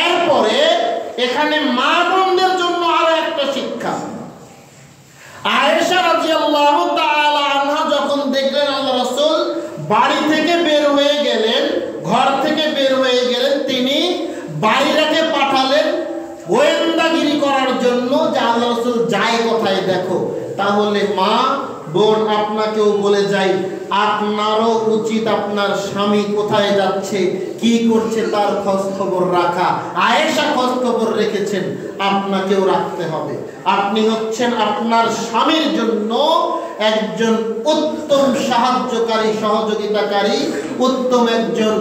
এরপরে এখানে মা বোনদের জন্য আরো একটা শিক্ষা। আয়েশা রাদিয়াল্লাহু তাআলা আনহা যখন দেখলেন আল্লাহ রাসূল বাড়ি থেকে বের হয়ে গেলেন, ঘর থেকে বের হয়ে গেলেন, তিনি বাইরাকে পাঠালেন গোয়েন্দাগিরি কোথায় দেখো। তাহলে মা বোন আপনাকেও বলে যাই, আপনারও উচিত আপনার স্বামী কোথায় যাচ্ছে, কি করছে তার খোঁজ খবর রাখা। আয়েশা খোঁজ খবর রেখেছেন, আপনাকেও রাখতে হবে। আপনি হচ্ছেন আপনার স্বামীর জন্য একজন উত্তম সাহায্যকারী, সহযোগিতাকারী, উত্তম একজন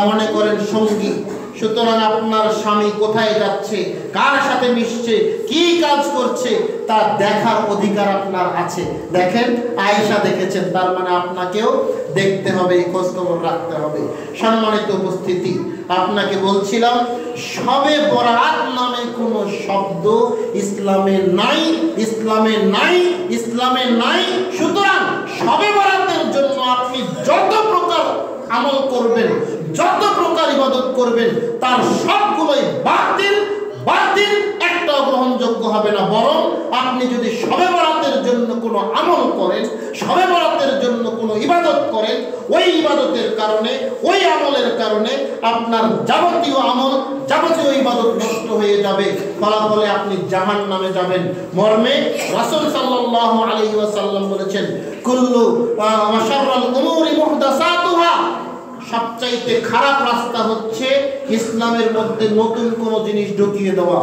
মনে করেন সঙ্গী। সুতরাং আপনার স্বামী কোথায় যাচ্ছে, কার সাথে মিশছে, কি কাজ করছে, তা দেখার অধিকার আপনার আছে। দেখেন, আয়েশা দেখেছেন, তার মানে আপনাকেও দেখতে হবে, খোঁজ খবর রাখতে হবে। সম্মানিত উপস্থিতি, আপনাকে বলছিলাম শবে বরাত নামে কোনো শব্দ ইসলামে নাই, ইসলামে নাই, ইসলামে নাই। সুতরাং শবে বরাতের জন্য আপনি যত প্রকার আমল করবেন, যত প্রকার ইবাদত করবেন, তার সবগুলোই বাতিল, বাতিল, একটা গ্রহণযোগ্য হবে না। বরং আপনি যদি শবে বরাতের জন্য কোনো আমল করেন, শবে বরাতের জন্য কোনো ইবাদত করেন, ওই ইবাদতের কারণে, ওই আমলের কারণে আপনার যাবতীয় আমল, যাবতীয় ইবাদত নষ্ট হয়ে যাবে। ফলাফলে আপনি জাহান্নামে যাবেন। মর্মে রাসূল সাল্লাল্লাহু আলাইহি ওয়াসাল্লাম বলেছেন, কুল্লু ওয়া শাররুল উমুরি মুহদাসাতুহা, সবচাইতে খারাপ রাস্তা হচ্ছে ইসলামের মধ্যে নতুন কোন জিনিস ঢুকিয়ে দেওয়া।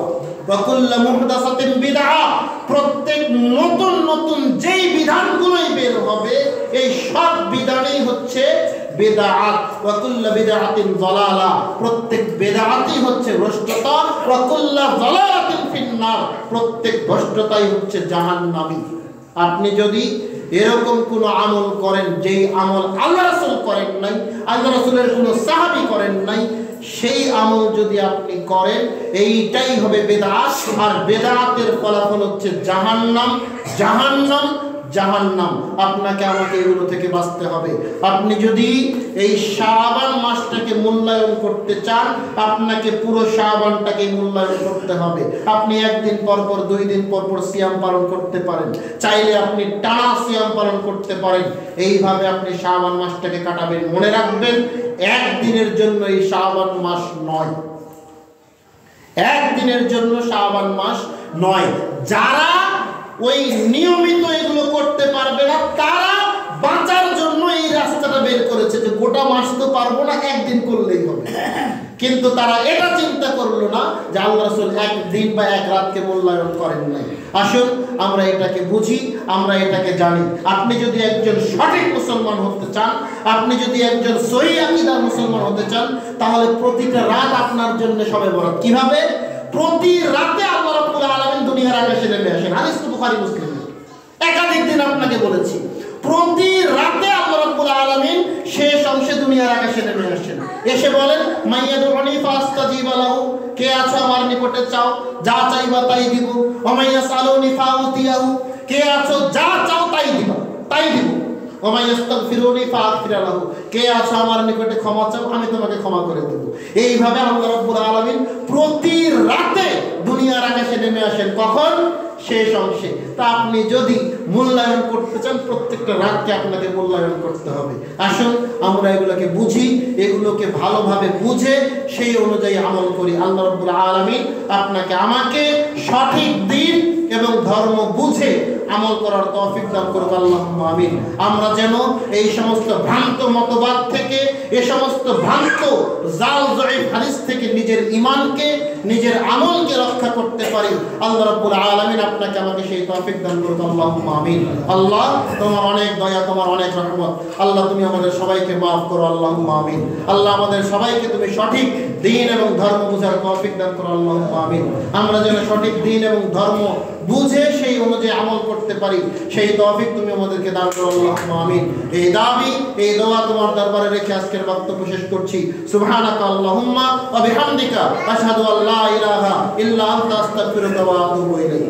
ওয়া কুল্লু মুহদাসাতিন বিদআহ, প্রত্যেক নতুন নতুন যেই বিধানগুলোই বের হবে, এই সব বিধানই হচ্ছে বিদআত। ওয়া কুল্লু বিদআতিন যালালা, প্রত্যেক বিদআতই হচ্ছে ভ্রষ্টতা। ওয়া কুল্লু যালালাতিন ফিন্নার, প্রত্যেক ভ্রষ্টতাই হচ্ছে জাহান্নামী। আপনি যদি এরকম কোন আমল করেন যেই আমল আল্লাহ রাসূল করেন নাই, আল্লাহ রাসূলের কোনো সাহাবী করেন নাই, সেই আমল যদি আপনি করেন, এইটাই হবে বেদাত। আর বেদাতের ফলাফল হচ্ছে জাহান্নাম, জাহান্নাম, জাহান্নাম। আপনাকে আমাকে এগুলো থেকে বাঁচতে হবে। আপনি যদি এই শাবান মাসটাকে মূল্যায়ন করতে চান, আপনাকে পুরো শাবানটাকে মূল্যায়ন করতে হবে। আপনি একদিন পর পর, 2 দিন পর পর সিয়াম পালন করতে পারেন, চাইলে আপনি টানা সিয়াম পালন করতে পারেন। এইভাবে আপনি শাবান মাসটাকে কাটাবেন। মনে রাখবেন, একদিনের জন্য এই শাবান মাস নয়, একদিনের জন্য শাবান মাস নয়। যারা ওই নিয়মিত এগুলো করতে পারবে না, তারা বাঁচার জন্য এই রাস্তাটা বের করেছে যে গোটা মাস তো পারবো না, একদিন করলেই হবে। কিন্তু তারা এটা চিন্তা করলো না যে আল্লাহ রাসূল একদিন বা এক রাতকে মূল্যায়ন করেন নাই। আসুন আমরা এটাকে বুঝি, আমরা এটাকে জানি। আপনি যদি একজন সঠিক মুসলমান হতে চান, আপনি যদি একজন সহিহ আকীদার মুসলমান হতে চান, তাহলে প্রতিটা রাত আপনার জন্য শবে বরাত। কিভাবে? প্রতি রাতে আল্লাহ রাব্বুল আলামিন দুনিয়ার আকাশে নেমে আসেন। হাদিস তো বুখারী মুসলিমে একাধিক দিন আপনাকে বলেছি, প্রতি রাতে আল্লাহ রাব্বুল আলামিন শেষ অংশে দুনিয়ার আকাশে নেমে আসেন। এসে বলেন, মাইয়াদুনি ফাস্তাজিব লাহু, কে আছো আমার নিকটে চাও, যা চাইবা তাই দিব। ওয়া মাইয়াসালুনি ফাউতিয়াহু, কে আছো যা চাও তাই দিব, তাই দিব। ওয়া মাইয়াস্তাগফিরুনি ফাগফির লাহু, কে আছো আমার নিকটে ক্ষমা চাও, আমি তোমাকে ক্ষমা করে দেব। এইভাবে আল্লাহ রাব্বুল আলামিন প্রতি রাতে দুনিয়ার আকাশে নেমে আসেন। কখন? শেষ অংশে। তা আপনি যদি মূল্যায়ন করতে চান, প্রত্যেকটা রাতকে আপনাকে মূল্যায়ন করতে হবে। আসুন আমরা এগুলোকে বুঝি, এগুলোকে ভালোভাবে বুঝে সেই অনুযায়ী আমল করি। আল্লাহ রাব্বুল আলামিন আপনাকে আমাকে সঠিক দিন এবং ধর্ম বুঝে আমল করার তৌফিক দান করুন, আল্লাহুম্মা আমিন। আমরা যেন এই সমস্ত ভ্রান্ত মতবাদ থেকে, এই সমস্ত ভ্রান্ত জাল জয়ীফ হাদিস থেকে নিজের ঈমানকে, নিজের আমলকে রক্ষা করতে পারি। আল্লাহ রাব্বুল আলামিন আপনাকে আমাকে সেই তৌফিক দান করুন, আল্লাহুম্মা আমিন। আল্লাহ, তোমার অনেক দয়া, তোমার অনেক রহমত। আল্লাহ, তুমি আমাদের সবাইকে মাফ করো, আল্লাহুম্মা আমিন। আল্লাহ, আমাদের সবাইকে তুমি সঠিক দ্বীন এবং ধর্ম বুঝার তৌফিক দান করো, আল্লাহুম্মা আমিন। আমরা যেন সঠিক দ্বীন এবং ধর্ম বুঝে সেই অনুযায়ী আমল করতে পারি, সেই তৌফিক তুমি আমাদেরকে দান করো, আল্লাহুম্মা আমিন। এই দাবি, এই দোয়া তোমার দরবারে রেখে আজকের বক্তব্য শেষ করছি। সুবহানাকা আল্লাহুম্মা ওয়া বিহামদিকা আশহাদু আল্লা ইলাহা ইল্লা আনতা আস্তাগফিরুকা ওয়া আতুবু ইলাইক।